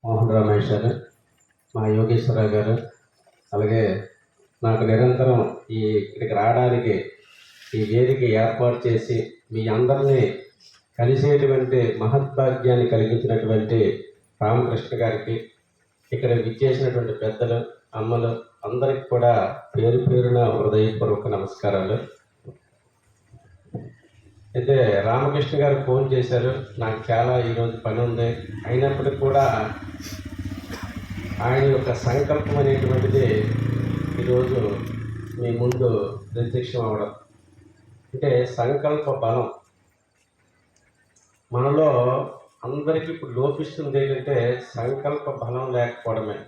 మోహన్ రమేష్ గారు, మా యోగేశ్వరరావు గారు, అలాగే నాకు నిరంతరం ఇక్కడికి రావడానికి ఈ వేదిక ఏర్పాటు చేసి మీ అందరినీ కలిసేటువంటి మహద్భాగ్యాన్ని కలిగించినటువంటి రామకృష్ణ గారికి, ఇక్కడ విచ్చేసినటువంటి పెద్దలు, అమ్మలు అందరికి కూడా పేరు పేరున హృదయపూర్వక నమస్కారాలు. అయితే రామకృష్ణ గారు ఫోన్ చేశారు, నాకు చాలా ఈరోజు పని ఉంది, అయినప్పటికీ కూడా ఆయన యొక్క సంకల్పం అనేటువంటిది ఈరోజు మీ ముందు ప్రత్యక్షం అవ్వడం. అంటే సంకల్ప బలం మనలో అందరికీ ఇప్పుడు లోపిస్తుంది. ఏంటంటే సంకల్ప బలం లేకపోవడమే.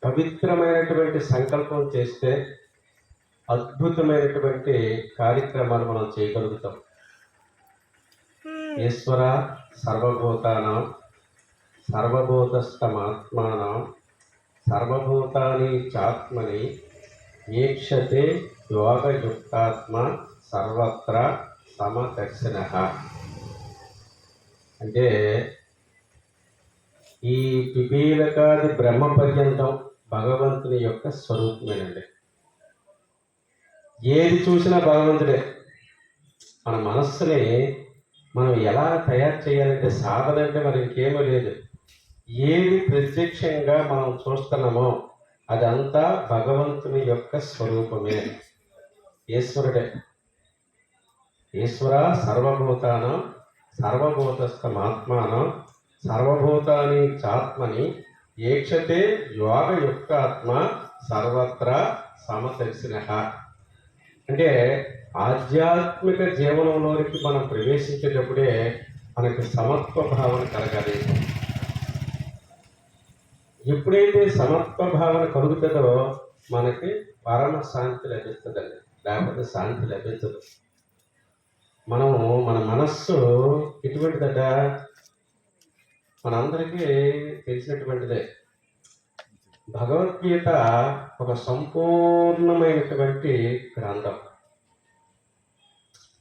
పవిత్రమైనటువంటి సంకల్పం చేస్తే అద్భుతమైనటువంటి కార్యక్రమాలు మనం చేయగలుగుతాం. ఈశ్వర సర్వభూతానాం సర్వభూతస్థమాత్మానం సర్వభూతాని చాత్మని వీక్షతే యోగయుక్తాత్మ సర్వత్ర సమదర్శన. అంటే ఈ పిపీలకాది బ్రహ్మ పర్యంతం భగవంతుని యొక్క స్వరూపమేనండి. ఏది చూసినా భగవంతుడే. మన మనస్సుని మనం ఎలా తయారు చేయాలంటే సాధన అంటే మరి ఇంకేమీ లేదు. ఏది ప్రత్యక్షంగా మనం చూస్తున్నామో అదంతా భగవంతుని యొక్క స్వరూపమే, ఈశ్వరుడే. ఈశ్వర సర్వభూతానం సర్వభూతస్థమాత్మానం సర్వభూతాని చాత్మని ఏక్షతే యోగయుక్తాత్మ సర్వత్ర సమదర్శిన. అంటే ఆధ్యాత్మిక జీవనంలోనికి మనం ప్రవేశించేటప్పుడే మనకి సమత్వ భావన కలగాలి. ఎప్పుడైతే సమత్వ భావన కలుగుతుందో మనకి పరమ శాంతి లభిస్తుందండి, లేకపోతే శాంతి లభించదు. మన మనస్సు ఎటువంటిదట మనందరికీ తెలిసినటువంటిదే. భగవద్గీత ఒక సంపూర్ణమైనటువంటి గ్రంథం.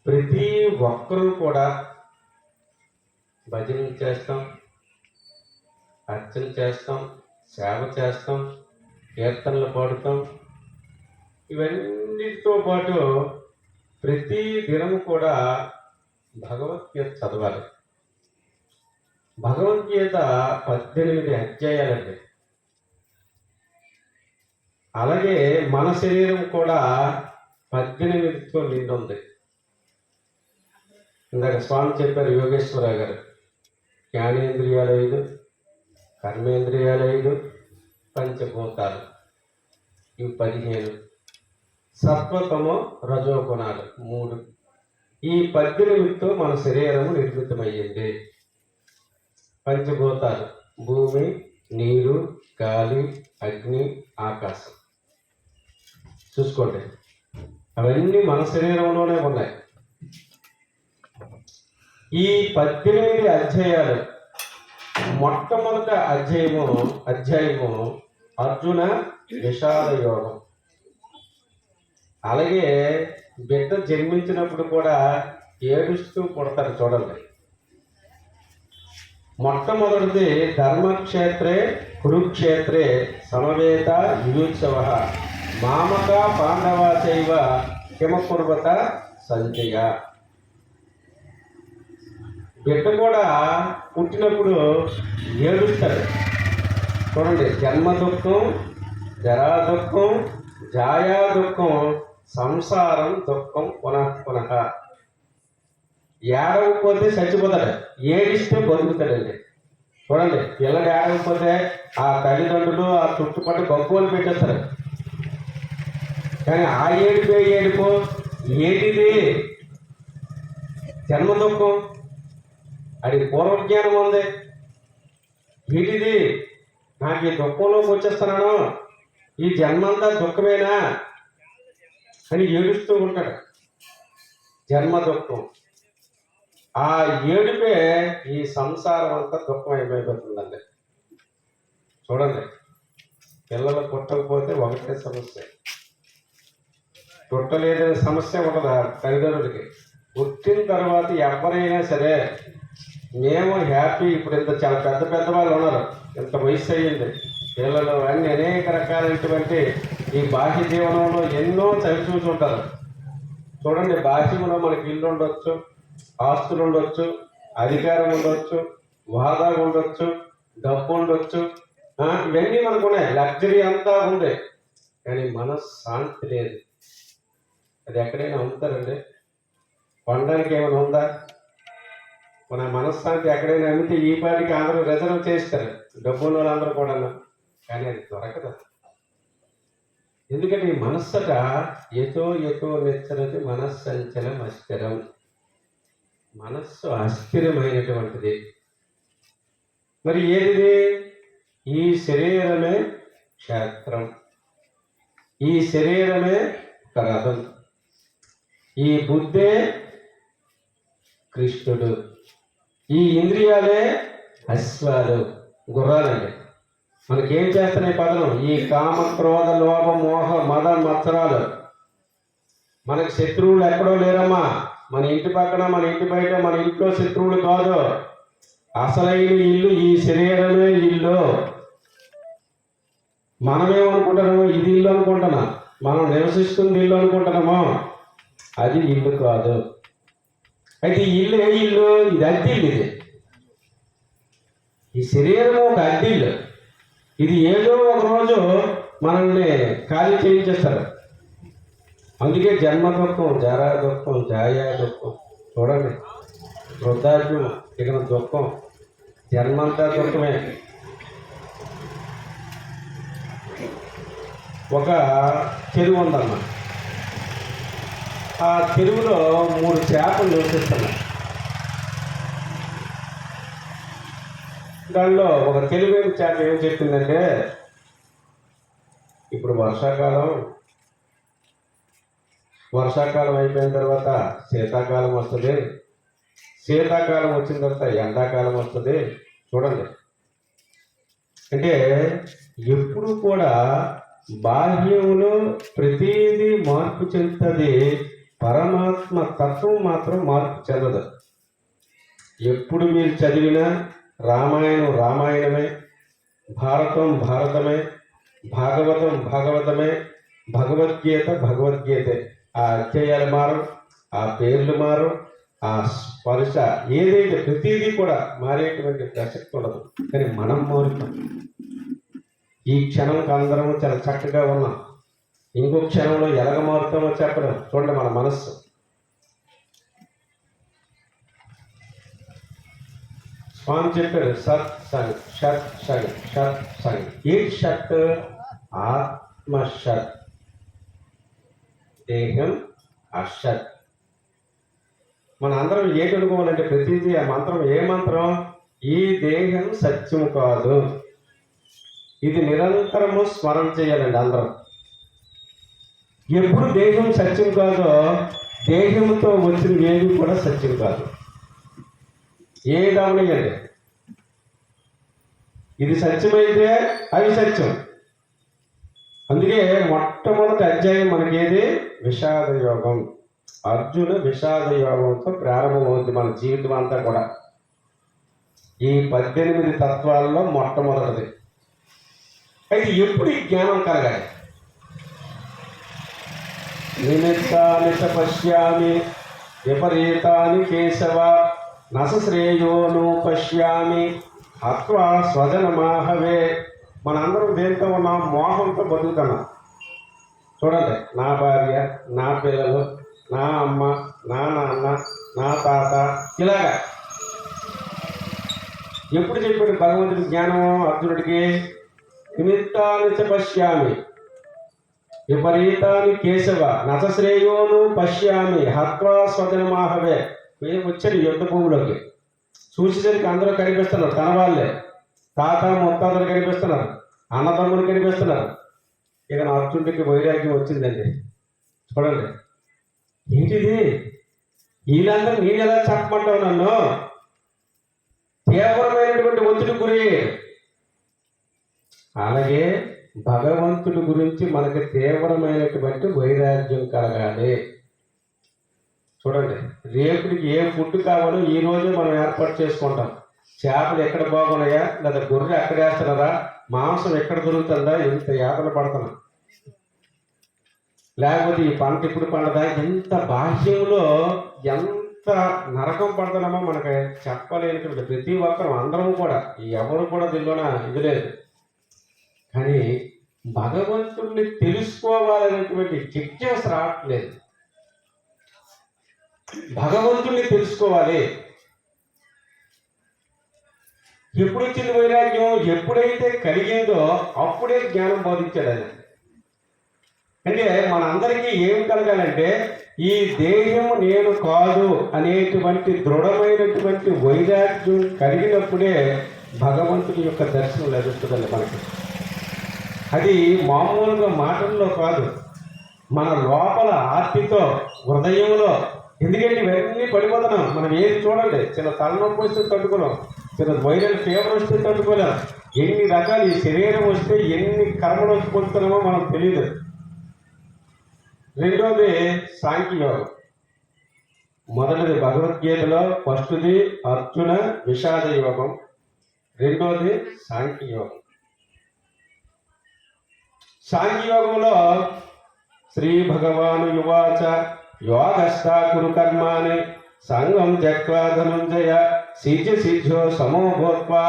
ప్రతి ఒక్కరూ కూడా భజన చేస్తాం, అర్చన చేస్తాం, సేవ చేస్తాం, కీర్తనలు పాడుతాం. ఇవన్నిటితో పాటు ప్రతి దినము కూడా భగవద్గీత చదవాలి. భగవద్గీత 18 అధ్యాయాలండి. అలాగే మన శరీరం కూడా 18తో నిండి ఉంది. ఇందాక స్వామి చెప్పారు యోగేశ్వరరావు గారు, జ్ఞానేంద్రియాలు 5, కర్మేంద్రియాలు 5, పంచభూతాలు ఇవి 15, సత్వతమో రజోగుణాలు 3. ఈ 18తో మన శరీరము నిర్మితమయ్యింది. పంచభూతాలు భూమి, నీరు, గాలి, అగ్ని, ఆకాశం. చూసుకోండి, అవన్నీ మన శరీరంలోనే ఉన్నాయి. ఈ 18 అధ్యాయాలు, మొట్టమొదటి అధ్యాయము అర్జున విషాద యోగం. అలాగే బిడ్డ జన్మించినప్పుడు కూడా ఏడుస్తూ పుడతారు చూడండి. మొట్టమొదటిది ధర్మక్షేత్రే కురుక్షేత్రే సమవేత యుయుత్సవ మామక పాండవాచైవ కిమకుర్వత సంజయ. బిడ్డ కూడా పుట్టినప్పుడు ఏడుస్తాడు చూడండి. జన్మ దుఃఖం, జరా దుఃఖం, జాయా దుఃఖం, సంసారం దుఃఖం పునః పునః. ఏడవకపోతే చచ్చిపోతాడు, ఏడిస్తే బతుకుతాడండి. చూడండి, పిల్లలు ఏడవకపోతే ఆ తల్లిదండ్రులు ఆ చుట్టుపక్కల గొప్పలు పెట్టేస్తారు. కానీ ఆ ఏడుపో ఏంటిది? జన్మ దుఃఖం. అది పూర్వజ్ఞానం ఉంది. ఏంటిది? నాకు ఈ దుఃఖంలోకి వచ్చేస్తున్నాను, ఈ జన్మంతా దుఃఖమేనా అని ఏడుస్తూ ఉంటాడు. జన్మ దుఃఖం. ఆ ఏడుపే ఈ సంసారం అంతా దుఃఖం అయిపోతుందండి. చూడండి, పిల్లలు పుట్టకపోతే ఒకటే సమస్య, పుట్టలేదనే సమస్య ఉండదు తల్లిదండ్రులకి. పుట్టిన తర్వాత ఎవరైనా సరే మేము హ్యాపీ. ఇప్పుడు ఇంత చాలా పెద్ద వాళ్ళు ఉన్నారు, ఇంత వయసు అయ్యింది, పిల్లలు అన్ని అనేక రకాలైనటువంటి ఈ బాహ్య జీవనంలో ఎన్నో చవి చూసి ఉంటారు. చూడండి, బాహ్యంలో మనకి ఇల్లు ఉండొచ్చు, ఆస్తులు ఉండొచ్చు, అధికారం ఉండొచ్చు, హోదా ఉండొచ్చు, డబ్బు ఉండొచ్చు, ఇవన్నీ మనకు ఉన్నాయి, లగ్జరీ అంతా ఉంది. కానీ మనశ్శాంతి లేదు. అది ఎక్కడైనా అమ్ముతారండి? కొనడానికి ఏమైనా ఉందా? మన మనశ్శాంతి ఎక్కడైనా అమ్మితే ఈ పాటికి అందరూ రిజర్వ్ చేస్తారు, డబ్బున్న వాళ్ళందరూ కూడా. కానీ అది దొరకదు. ఎందుకంటే ఈ మనస్సట ఎతో ఎతో నిచ్చరది మనస్సంచలం అస్థిరం. మనస్సు అస్థిరమైనటువంటిది. మరి ఏది? ఈ శరీరమే క్షేత్రం, ఈ శరీరమే ఒక రథం, ఈ బుద్ధే కృష్ణుడు, ఈ ఇంద్రియాలే అశ్వాలు, గుర్రాలండి. మనకేం చేస్తున్నాయి పదనం? ఈ కామ క్రోధ లోభ మోహ మద మత్సరాలు. మనకి శత్రువులు ఎక్కడో లేరమ్మా, మన ఇంటి పక్కన, మన ఇంటి బయట, మన ఇంట్లో శత్రువులు కాదు. అసలైన ఇల్లు ఈ శరీరమే ఇల్లు. మనమేమనుకుంటున్నాము? ఇది ఇల్లు అనుకుంటున్నాం, మనం నివసిస్తుంది ఇల్లు అనుకుంటున్నాము. అది ఇల్లు కాదు. అయితే ఈ ఇల్లు ఏ ఇల్లు? ఇది అద్దిల్లు. ఇది ఈ శరీరం ఒక అద్దిల్లు. ఇది ఏదో ఒక రోజు మనల్ని ఖాళీ చేయించేస్తారు. అందుకే జన్మ దుఃఖం, జరా దుఃఖం, జాయా దుఃఖం. చూడండి, వృద్ధాప్యం ఇక దుఃఖం, జన్మంతా దుఃఖమే. ఒక చెరువు ఉందన్న, ఆ చెరువులో 3 చేపలు నివసిస్తున్నాయి. దానిలో ఒక తెలివైన చేప ఏం చెప్పిందంటే, ఇప్పుడు వర్షాకాలం అయిపోయిన తర్వాత శీతాకాలం వస్తుంది, శీతాకాలం వచ్చిన తర్వాత ఎండాకాలం వస్తుంది. చూడండి, అంటే ఎప్పుడు కూడా బాహ్యంలో ప్రతిదీ మార్పు చెందుతుంది, పరమాత్మ తత్వం మాత్రం మార్పు చెందదు. ఎప్పుడు మీరు చదివినా రామాయణం రామాయణమే, భారతం భారతమే, భాగవతం భాగవతమే, భగవద్గీత భగవద్గీతే. ఆ అధ్యాయాలు మారు, ఆ పేర్లు మారు, ఆ స్పర్శ ఏదైతే ప్రతిదీ కూడా మారేటువంటి ప్రసక్తి ఉండదు. కానీ మనం మారుతాం. ఈ క్షణంకి అందరం చాలా చక్కగా ఉన్నాం, ఇంకో క్షణంలో ఎలాగ మారుతామో చెప్పడం. చూడండి మన మనస్సు. స్వామి చెప్పారు, సత్ సంగ్, షత్ సంగ్, షత్ సంగ్. ఏ షత్? ఆత్మషత్, దేహం అషత్. మన అందరం ఏంటి అనుకోవాలంటే ప్రతిదీ ఆ మంత్రం. ఏ మంత్రం? ఈ దేహం సత్యము కాదు. ఇది నిరంతరము స్మరణ చేయాలండి అందరం. ఎప్పుడు దేహం సత్యం కాదో, దేహంతో వచ్చిన ఏది కూడా సత్యం కాదు. ఏది అవనియండి, ఇది సత్యమైతే అవి సత్యం. అందుకే మొట్టమొదటి అధ్యాయం మనకేది? విషాద యోగం. అర్జున విషాద యోగంతో ప్రారంభమవుతుంది మన జీవితం అంతా కూడా. ఈ 18 తత్వాల్లో మొట్టమొదటిది. అయితే ఎప్పుడు ఈ జ్ఞానం కలగాలి? నిమిత్తాని చ పశ్యామి విపరీతాని కేశవ నశ్రేయోను పశ్యామి హత్వా స్వజనమాహవే. మనందరం దేంతో ఉన్నాం? మోహంతో బతుకుతున్నాం. చూడండి, నా భార్య, నా పిల్లలు, నా అమ్మ, నా నాన్న, నా తాత, ఇలాగా. ఎప్పుడు చెప్పాడు భగవంతుడి జ్ఞానం అర్జునుడికి? నిమిత్తాని చ పశ్యామి విపరీతాని కేశవ నశ్రేయోను పశ్యామి హత్వా స్వజనమాహవే. వచ్చాడు యుద్ధ భూమిలోకి, చూసేసరికి అందరూ కనిపిస్తున్నారు, తన వాళ్ళే. తాత ముత్తాతలు కనిపిస్తున్నారు, అన్నదమ్ములు కనిపిస్తున్నారు. ఇక నా అర్జునుడికి వైరాగ్యం వచ్చిందండి. చూడండి, ఏంటిది? వీళ్ళందరూ నేను ఎలా చెప్పమంటావు? నన్ను తీవ్రమైనటువంటి ఒత్తిడి గురి. అలాగే భగవంతుడి గురించి మనకి తీవ్రమైనటువంటి వైరాగ్యం కలగాలి. చూడండి, రేపుడికి ఏ ఫుడ్ కావాలో ఈ రోజే మనం ఏర్పాటు చేసుకుంటాం. చేపలు ఎక్కడ బాగున్నాయా, లేదా గొర్రె ఎక్కడ వేస్తున్నారా, మాంసం ఎక్కడ దొరుకుతుందా, ఎంత యాతన పడుతున్నా, లేకపోతే ఈ పంట ఇప్పుడు పండదా, ఎంత బాహ్యంలో ఎంత నరకం పడుతున్నామో మనకి చెప్పలేనటువంటి ప్రతి ఒక్కరు అందరం కూడా, ఎవరు కూడా దీనిలోన ఇది లేదు. కానీ భగవంతుడిని తెలుసుకోవాలనేటువంటి జిజ్ఞాస రావట్లేదు. భగవంతుడిని తెలుసుకోవాలి. ఎప్పుడు వచ్చింది వైరాగ్యం? ఎప్పుడైతే కలిగిందో అప్పుడే జ్ఞానం బోధించాడు ఆయన. అంటే మనందరికీ ఏం కలగాలంటే ఈ దేహం నేను కాదు అనేటువంటి దృఢమైనటువంటి వైరాగ్యం కలిగినప్పుడే భగవంతుడి యొక్క దర్శనం లభిస్తుందండి మనకి. అది మామూలుగా మాటల్లో కాదు, మన లోపల ఆర్తితో, హృదయంలో. ఎందుకంటే ఇవన్నీ పడిపోతున్నాం. మనం ఏది చూడండి, చిన్న తలనొప్పి వస్తే తట్టుకోలేం, చిన్న వైరల్ ఫీవర్ వస్తే తట్టుకోలేం, ఎన్ని రకాలు ఈ శరీరం వస్తే ఎన్ని కర్మలు వచ్చి పొందుతున్నామో మనం తెలియదు. రెండోది సాంఖ్యయోగం. మొదటిది భగవద్గీతలో ఫస్ట్ది అర్జున విషాద యోగం, రెండోది సాంఖ్యయోగం. సాంఖ్యయోగంలో శ్రీ భగవాను యువాచ యోగస్థ కురు కర్మాని సంగం త్యక్వా ధనుంజయ సిద్ధ సిద్ధో సమో భూత్వా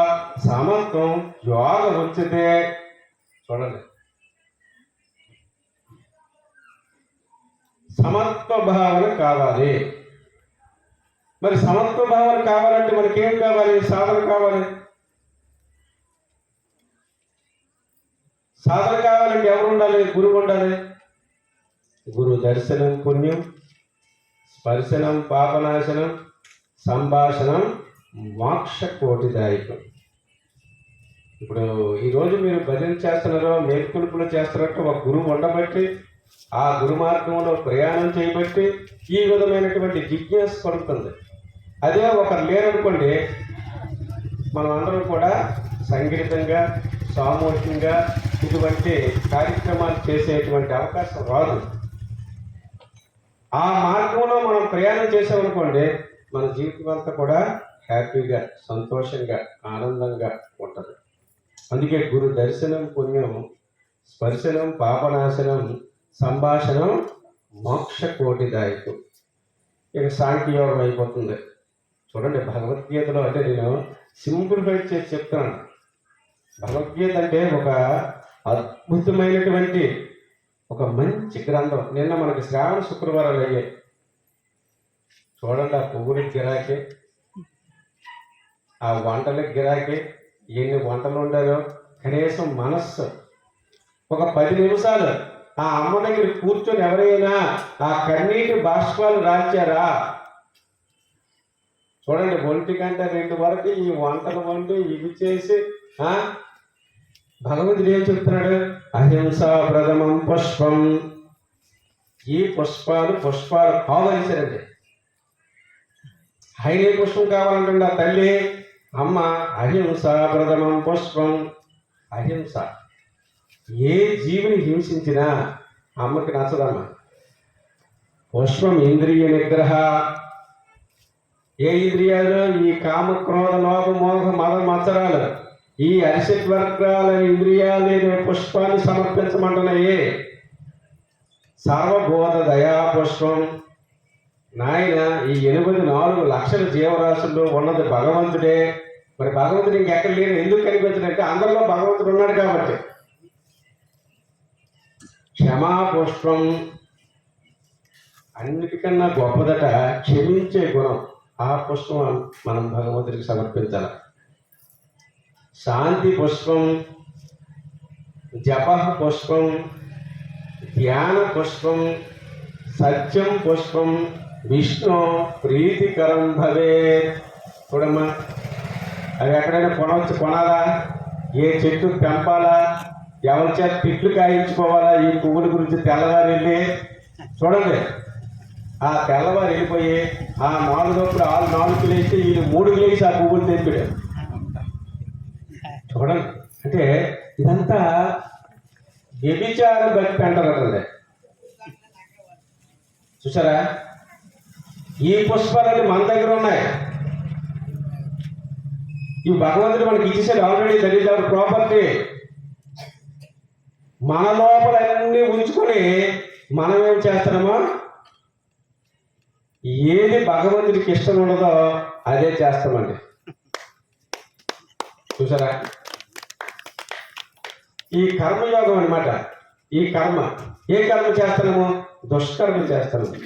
సమత్వం యోగ ఉచ్యతే. చూడండి, సమత్వ భావన కావాలి. మరి సమత్వ భావన కావాలంటే మనకేం కావాలి? సాధన కావాలి. సాధన కావాలంటే ఎవరు ఉండాలి? గురువు ఉండాలి. గురు దర్శనం పుణ్యం, స్పర్శనం పాపనాశనం, సంభాషణం మోక్ష కోటిదాయకం. ఇప్పుడు ఈరోజు మీరు భజన చేస్తున్నారో, మేల్కొలుపులు చేస్తున్నట్టు ఒక గురువు ఉండబట్టి, ఆ గురు మార్గంలో ప్రయాణం చేయబట్టి ఈ విధమైనటువంటి జిజ్ఞాస కలుగుతుంది. అదే ఒకరు లేరనుకోండి, మనం అందరం కూడా సంఘటితంగా సామూహికంగా ఇటువంటి కార్యక్రమాలు చేసేటువంటి అవకాశం రాదు. ఆ మార్గంలో మనం ప్రయాణం చేసామనుకోండి, మన జీవితం అంతా కూడా హ్యాపీగా, సంతోషంగా, ఆనందంగా ఉంటుంది. అందుకే గురు దర్శనం పుణ్యం, స్పర్శనం పాపనాశనం, సంభాషణం మోక్ష కోటిదాయకం. ఇక సాంఖ్యయోగం అయిపోతుంది. చూడండి, భగవద్గీతలో అంటే నేను సింప్లిఫైడ్ చేసి చెప్తున్నాను. భగవద్గీత అంటే ఒక అద్భుతమైనటువంటి ఒక మంచి గ్రంథం. నిన్న మనకి శ్రావణ శుక్రవారాలు అయ్యాయి. చూడండి, ఆ పువ్వులకి గిరాకీ, ఆ వంటలకి గిరాకీ, ఎన్ని వంటలు ఉండాలో. కనీసం మనస్సు ఒక 10 నిమిషాలు ఆ అమ్మ దగ్గర కూర్చొని ఎవరైనా ఆ కన్నీటి బాష్పాలు రాల్చారా? చూడండి, 1-2 వరకు ఈ వంటలు వండి ఇవి చేసి భగవంతుడు ఏం చెప్తున్నాడు? అహింసా ప్రథమం పుష్పం. ఈ పుష్పాలు కావలసారండి. హైలీ పుష్పం కావాలంటే ఆ తల్లి అమ్మ అహింసా ప్రథమం పుష్పం. అహింస. ఏ జీవిని హింసించినా అమ్మకి నచ్చదమ్మ. పుష్పం ఇంద్రియ నిగ్రహ. ఏ ఇంద్రియాలు? ఈ కామ క్రోధ లోభ మోహ మద మత్సరాలు, ఈ అరిషట్ వర్గాల ఇంద్రియాలు పుష్పాన్ని సమర్పించమంటున్నాయి. సర్వబోధ దయా పుష్పం. నాయన, ఈ 84 లక్షల జీవరాశుల్లో ఉన్నది భగవంతుడే. మరి భగవంతుడు ఇంకెక్కడ లేని ఎందుకు కనిపించడంటే అందరిలో భగవంతుడు ఉన్నాడు కాబట్టి. క్షమా పుష్పం. అన్నిటికన్నా గొప్పదట క్షమించే గుణం. ఆ పుష్పం మనం భగవంతుడికి సమర్పించాలి. శాంతి పుష్పం, జప పుష్పం, ధ్యాన పుష్పం, సత్యం పుష్పం, విష్ణు ప్రీతికరం భవే. చూడమ్మా, అవి ఎక్కడైనా కొనాలా? ఏ చెట్టు పెంపాలా? ఎవరి చేత తిట్లు కాయించుకోవాలా? ఈ పువ్వుల గురించి తెల్లవారు వెళ్ళి చూడండి. ఆ తెల్లవారు వెళ్ళిపోయి ఆ 4 లేస్తే ఈ 3 లేచి ఆ పువ్వులు తెంపిడు. చూడండి, అంటే ఇదంతా వ్యభిచార భక్తి అంటారు. చూసారా? ఈ పుష్పాలన్నీ మన దగ్గర ఉన్నాయి. ఈ భగవంతుడు మనకి ఇచ్చేసాడు already. That is our property. మన లోపల అన్ని ఉంచుకొని మనం ఏం చేస్తున్నామో, ఏది భగవంతుడికి ఇష్టం ఉండదో అదే చేస్తామండి. చూసారా, ఈ కర్మయోగం అనమాట. ఈ కర్మ, ఏ కర్మ చేస్తున్నాము? దుష్కర్మ చేస్తున్నాము.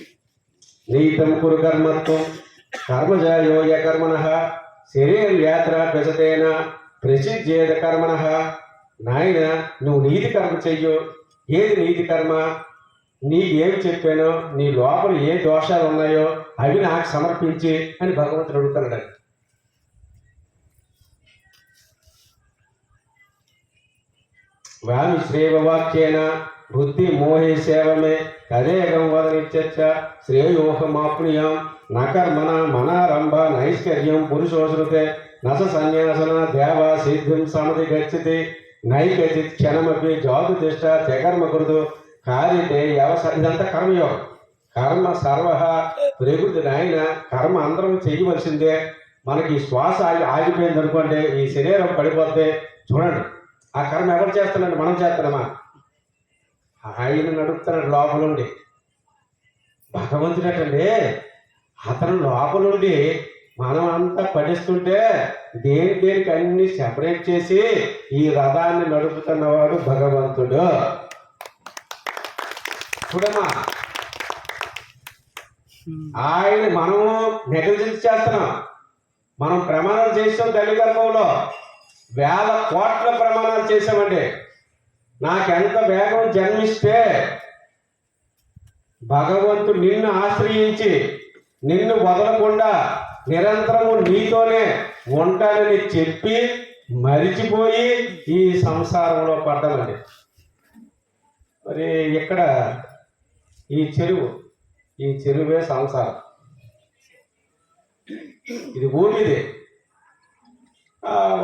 నీతం కురు కర్మత్వం కర్మజాయో యకర్మణ శరీర యాత్ర ప్రసతేన ప్రసిద్ధేద కర్మణ. నాయన, నువ్వు నీతి కర్మ చెయ్యు. ఏది నీతి కర్మ? నీకు ఏమి చెప్పానో, నీ లోపల ఏ దోషాలు ఉన్నాయో అవి నాకు సమర్పించి అని భగవంతుడు అడుగుతున్నాడు. వామి శ్రేయవాక్యేన బుద్ధి మోహే సేవమే తదేకం వదనిత్యచ్చ శ్రేయోహమాప్నుయాం నకర్మణ మనారంభ నైష్కర్యం పురుషోశ్రుతే నస సన్యాసన దేవ సిద్ధిం సమతి గచ్చతి నైకచిత్ క్షణమపి జాతు తిష్ట జగర్మ కృతు కార్యతే వ్యవస. ఇదంతా కర్మయోగం. కర్మ సర్వ ప్రకృతి. నాయన, కర్మ అందరం చెయ్యవలసిందే. మనకి శ్వాస ఆగిపోయింది అనుకోండి, ఈ శరీరం పడిపోతే చూడండి, ఆ కర్మ ఎవరు చేస్తున్నాడు? మనం చేస్తున్నామా? ఆయన నడుపుతున్నాడు లోపలుండి. భగవంతుడటండి, అతను లోపలుండి మనం అంతా పడిస్తుంటే దేనికి అన్ని సెపరేట్ చేసి ఈ రథాన్ని నడుపుతున్నవాడు భగవంతుడు. చూడమ్మా, ఆయన మనము నెగ్లిజెన్స్ చేస్తున్నాం. మనం ప్రమాణాలు చేసాం తల్లి గర్భంలో, వేల కోట్ల ప్రమాణాలు చేసామండి. నాకెంత వేగం జన్మిస్తే భగవంతుడు నిన్ను ఆశ్రయించి నిన్ను వదలకుండా నిరంతరము నీతోనే ఉంటానని చెప్పి మరిచిపోయి ఈ సంసారంలో పడ్డామండి. మరి ఇక్కడ ఈ చెరువే సంసారం. ఇది ఊరిది.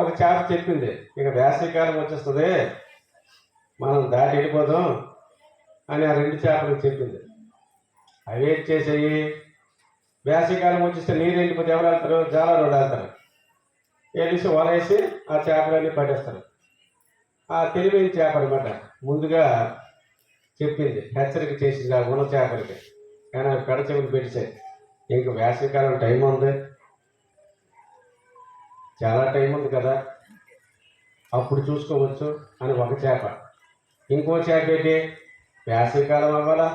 ఒక చేప చెప్పింది, ఇక వేసవికాలం వచ్చేస్తుంది, మనం దాటి వెళ్ళిపోదాం అని ఆ రెండు చేపలకు చెప్పింది. అవి ఏం చేసాయి? వేసవికాలం వచ్చేస్తే నీరు వెళ్ళిపోతే ఎవరు వెళ్తారు? జాలరోళ్ళు వెళ్తారు. వెళ్ళేసి వలేసి ఆ చేపలన్నీ పడేస్తారు. ఆ తెలివైన చేప అనమాట ముందుగా చెప్పింది, హెచ్చరిక చేసింది ఆ ఉన్న చేపలకి. కానీ అవి పెడచెవులు పెట్టేసాయి. ఇంక వేసవికాలం టైం ఉంది, చాలా టైం ఉంది కదా, అప్పుడు చూసుకోవచ్చు అని ఒక చేప. ఇంకో చేప ఏంటి? వేసవికాలం అవ్వాలా,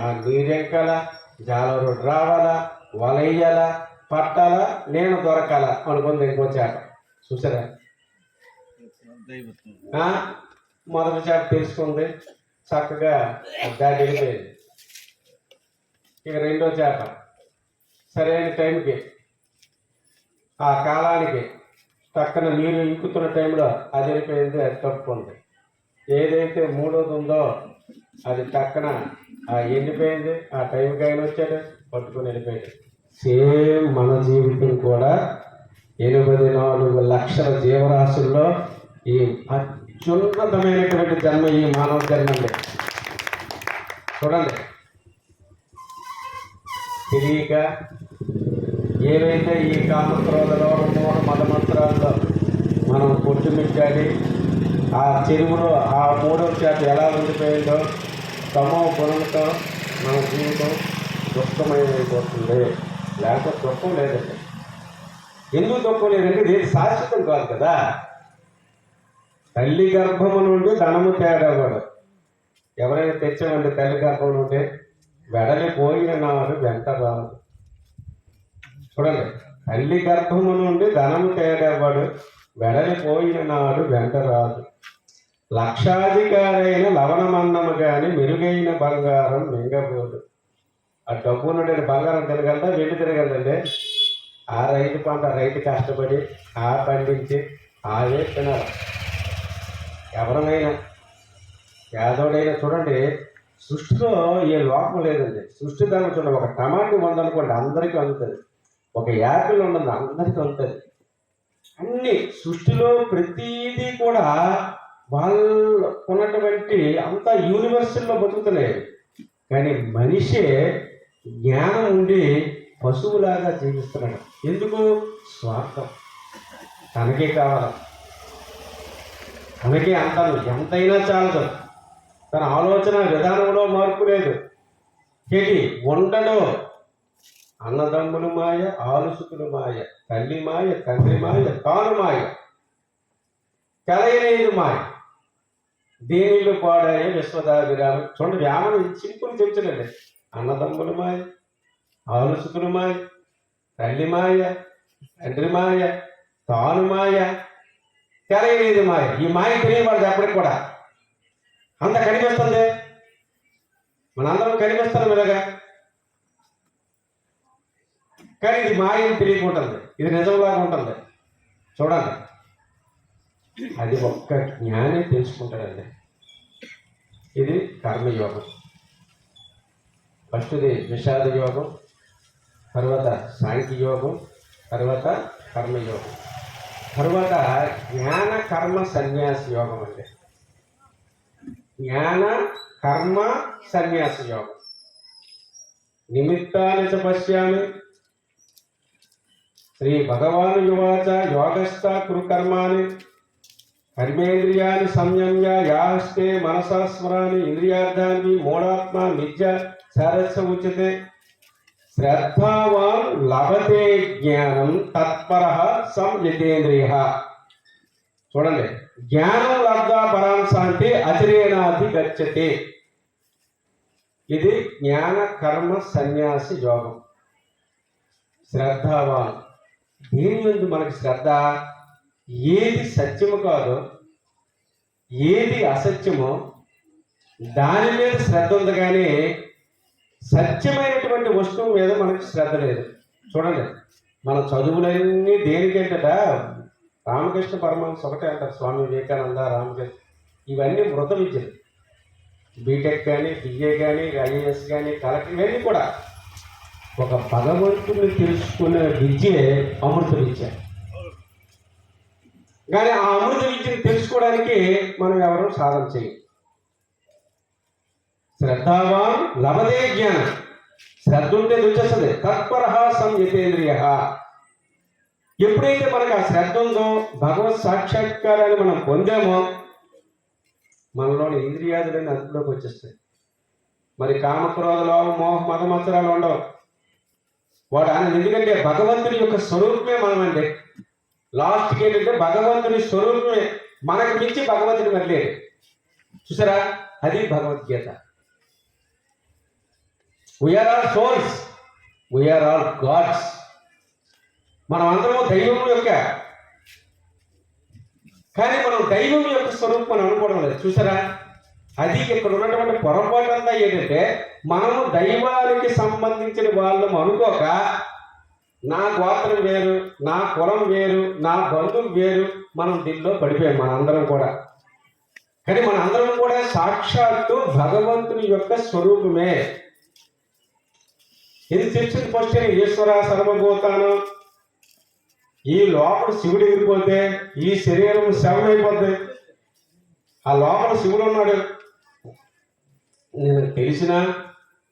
ఆ నీరెంకాలా, జాలరోడ్డు రావాలా, వలయ్యాలా, పట్టాలా, నేను దొరకాలా అనుకుంది ఇంకో చేప. చూసారా, మొదటి చేప తెలుసుకుంది, చక్కగా దాటి వెళ్ళిపోయింది. ఇక రెండో చేప సరైన టైంకి, ఆ కాలానికి పక్కన నీరు ఇంకుతున్న టైంలో అది వెళ్ళిపోయింది, అది తప్పుకుంది. ఏదైతే మూడోది ఉందో అది పక్కన ఎండిపోయింది, ఆ టైంకి ఆయన వచ్చాడు, పట్టుకుని వెళ్ళిపోయాడు. సేమ్ మన జీవితం కూడా 84 లక్షల జీవరాశుల్లో ఈ అత్యున్నతమైనటువంటి జన్మ ఈ మానవ జన్మండి. చూడండి, తెలియక ఏవైతే ఈ కామక్రోధలో మోహ మదమంత్రాల్లో మనం కొట్టుమిట్టాడి ఆ చెరువులో ఆ మూడవ చేప ఎలా ఉండిపోయిందో తమో గుణంతో మన జీవితం దుఃఖమైపోతుంది. లేకపోతే దుఃఖం లేదండి. ఎందుకు దుఃఖం లేదంటే ఇది శాశ్వతం కాదు కదా. తల్లి గర్భము నుండి ధనము తేడావాడు. ఎవరైనా తెచ్చామండి తల్లి గర్భం నుండి, వెడలిపోయిన నాడు వెంట రాదు. చూడండి, తల్లి గర్భము నుండి ధనము తేడావాడు, వెడలిపోయిన నాడు వెంట రాదు. లక్షాధికారైన లవణమన్నము కానీ మెరుగైన బంగారం మింగబోదు. ఆ డబ్బు నుండి బంగారం తిరగలదా, వెండి తిరగలదండి. ఆ రైతు పంట రైతు కష్టపడి ఆ పండించి అవే తినాలి. ఎవరైనా పేదోడైనా చూడండి, సృష్టిలో ఏ లోపం లేదండి. సృష్టి ధర్మం చూడండి, ఒక టమాటో ఉందనుకోండి అందరికీ అందుతుంది, ఒక యాపిల్ ఉండదు అందరికీ అందుతుంది. అన్ని సృష్టిలో ప్రతిదీ కూడా వాళ్ళు ఉన్నటువంటి అంతా యూనివర్సల్లో బతుకుతున్నాయి. కానీ మనిషే జ్ఞానం ఉండి పశువులాగా జీవిస్తున్నాడు. ఎందుకు? స్వార్థం. తనకే కావాలి, తనకే అంటాను, ఎంతైనా చాలదు. తన ఆలోచన విధానంలో మార్పు లేదు. చెడి ఉండడు. అన్నదమ్ములు మాయ, ఆలుసుకులు మాయ, తల్లి మాయ, తండ్రి మాయ, తాను మాయ, కలయలేదు మాయ, దీనిలు పాడాయ విశ్వదాభిరామ. చూడండి, వ్యామను సింపుల్ చెప్తున్నాండి. అన్నదమ్ములు మాయ, ఆలుసుకులు మాయ, తల్లి మాయ, తండ్రి మాయ, తాను మాయ, కలయలేదు మాయ. ఈ మాయ తెలియబడదు ఎప్పటికి కూడా. అంత కనిపిస్తుంది, మనందరం కనిపిస్తాం ఇలాగా, కానీ ఇది మాయని తెలియకుంటుంది, ఇది నిజంలాగా ఉంటుంది. చూడండి, అది ఒక్క జ్ఞానే తెలుసుకుంటాడండి. ఇది కర్మయోగం. ఫస్ట్ది విషాద యోగం, తర్వాత సాంఖ్యయోగం, తర్వాత కర్మయోగం, తర్వాత జ్ఞాన కర్మ సన్యాస యోగం అండి. జ్ఞాన కర్మ సన్యాస యోగం. నిమిత్తాని చ పశ్యామి శ్రీ భగవాను యువాచ యోగస్థ కురు కర్మాని కర్మేంద్రియాన్ని సంయమ్య యాస్తే మనసా స్మరాన్ని ఇంద్రియార్థాన్ని మూఢాత్మ మిథ్య సారస్య ఉచ్యతే శ్రద్ధావాన్ లభతే జ్ఞానం తత్పరః సంయతేంద్రియ. చూడండి, జ్ఞానం లబ్ధా పరాం శాంతి అచిరేణాది గచ్చతే. ఇది జ్ఞాన కర్మ సన్యాసి యోగం. శ్రద్ధావాన్, దీని ముందు మనకి శ్రద్ధ, ఏది సత్యము కాదో ఏది అసత్యమో దాని మీద శ్రద్ధ ఉంది, కానీ సత్యమైనటువంటి వస్తువు మీద మనకి శ్రద్ధ లేదు. చూడండి, మన చదువులన్నీ దేనికేంటట, రామకృష్ణ పరమహంస ఒకటే అంటారు, స్వామి వివేకానంద, రామకృష్ణ, ఇవన్నీ మృత విద్యలు. బీటెక్ కానీ, బిఏ కానీ, ఐఏఎస్ కానీ, కలెక్టర్, ఇవన్నీ కూడా ఒక భగవంతుని తెలుసుకునే విద్యే అమృత విద్య. కానీ ఆ అమృత విద్యను తెలుసుకోవడానికి మనం ఎవరు సాధన చేయం. శ్రద్ధావాన్ లభతే జ్ఞానం. శ్రద్ధ ఉంటే వచ్చేస్తుంది. తత్పరః సంయతేంద్రియ. ఎప్పుడైతే మనకు ఆ శ్రద్ధ ఉందో, భగవత్ సాక్షాత్కారాన్ని మనం పొందామో, మనలోని ఇంద్రియాదులన్నీ అందులోకి వచ్చేస్తాయి. మరి కామక్రోధలో మోహ మతమత్సరాలు ఉండవు. వాడు ఆయన, ఎందుకంటే భగవంతుని యొక్క స్వరూపమే మనమండి. లాస్ట్కి ఏంటంటే భగవంతుని స్వరూపమే, మనకు మించి భగవంతుని మళ్ళీ చూసారా, అది Bhagavad Gita. We are all souls, we are all gods. మనం అందరము దైవం యొక్క, కానీ మనం దైవం యొక్క స్వరూపం మనం అనుకోవడం లేదు. చూసారా, అది ఇక్కడ ఉన్నటువంటి పొరపాటు అంతా ఏంటంటే, మనము దైవానికి సంబంధించిన వాళ్ళము అనుకోక, నా గోత్రం వేరు, నా కులం వేరు, నా బంధువు వేరు, మనం దీనిలో పడిపోయాం మనందరం కూడా. కానీ మనందరం కూడా సాక్షాత్తు భగవంతుని యొక్క స్వరూపమే. ఇది తెలిసింది ఫస్ట్. ఈశ్వర సర్వభూతాను, ఈ లోపల శివుడు ఎగిరిపోతే ఈ శరీరం శవమైపోద్ది. ఆ లోపల శివుడు ఉన్నాడు. నేను తెలిసినా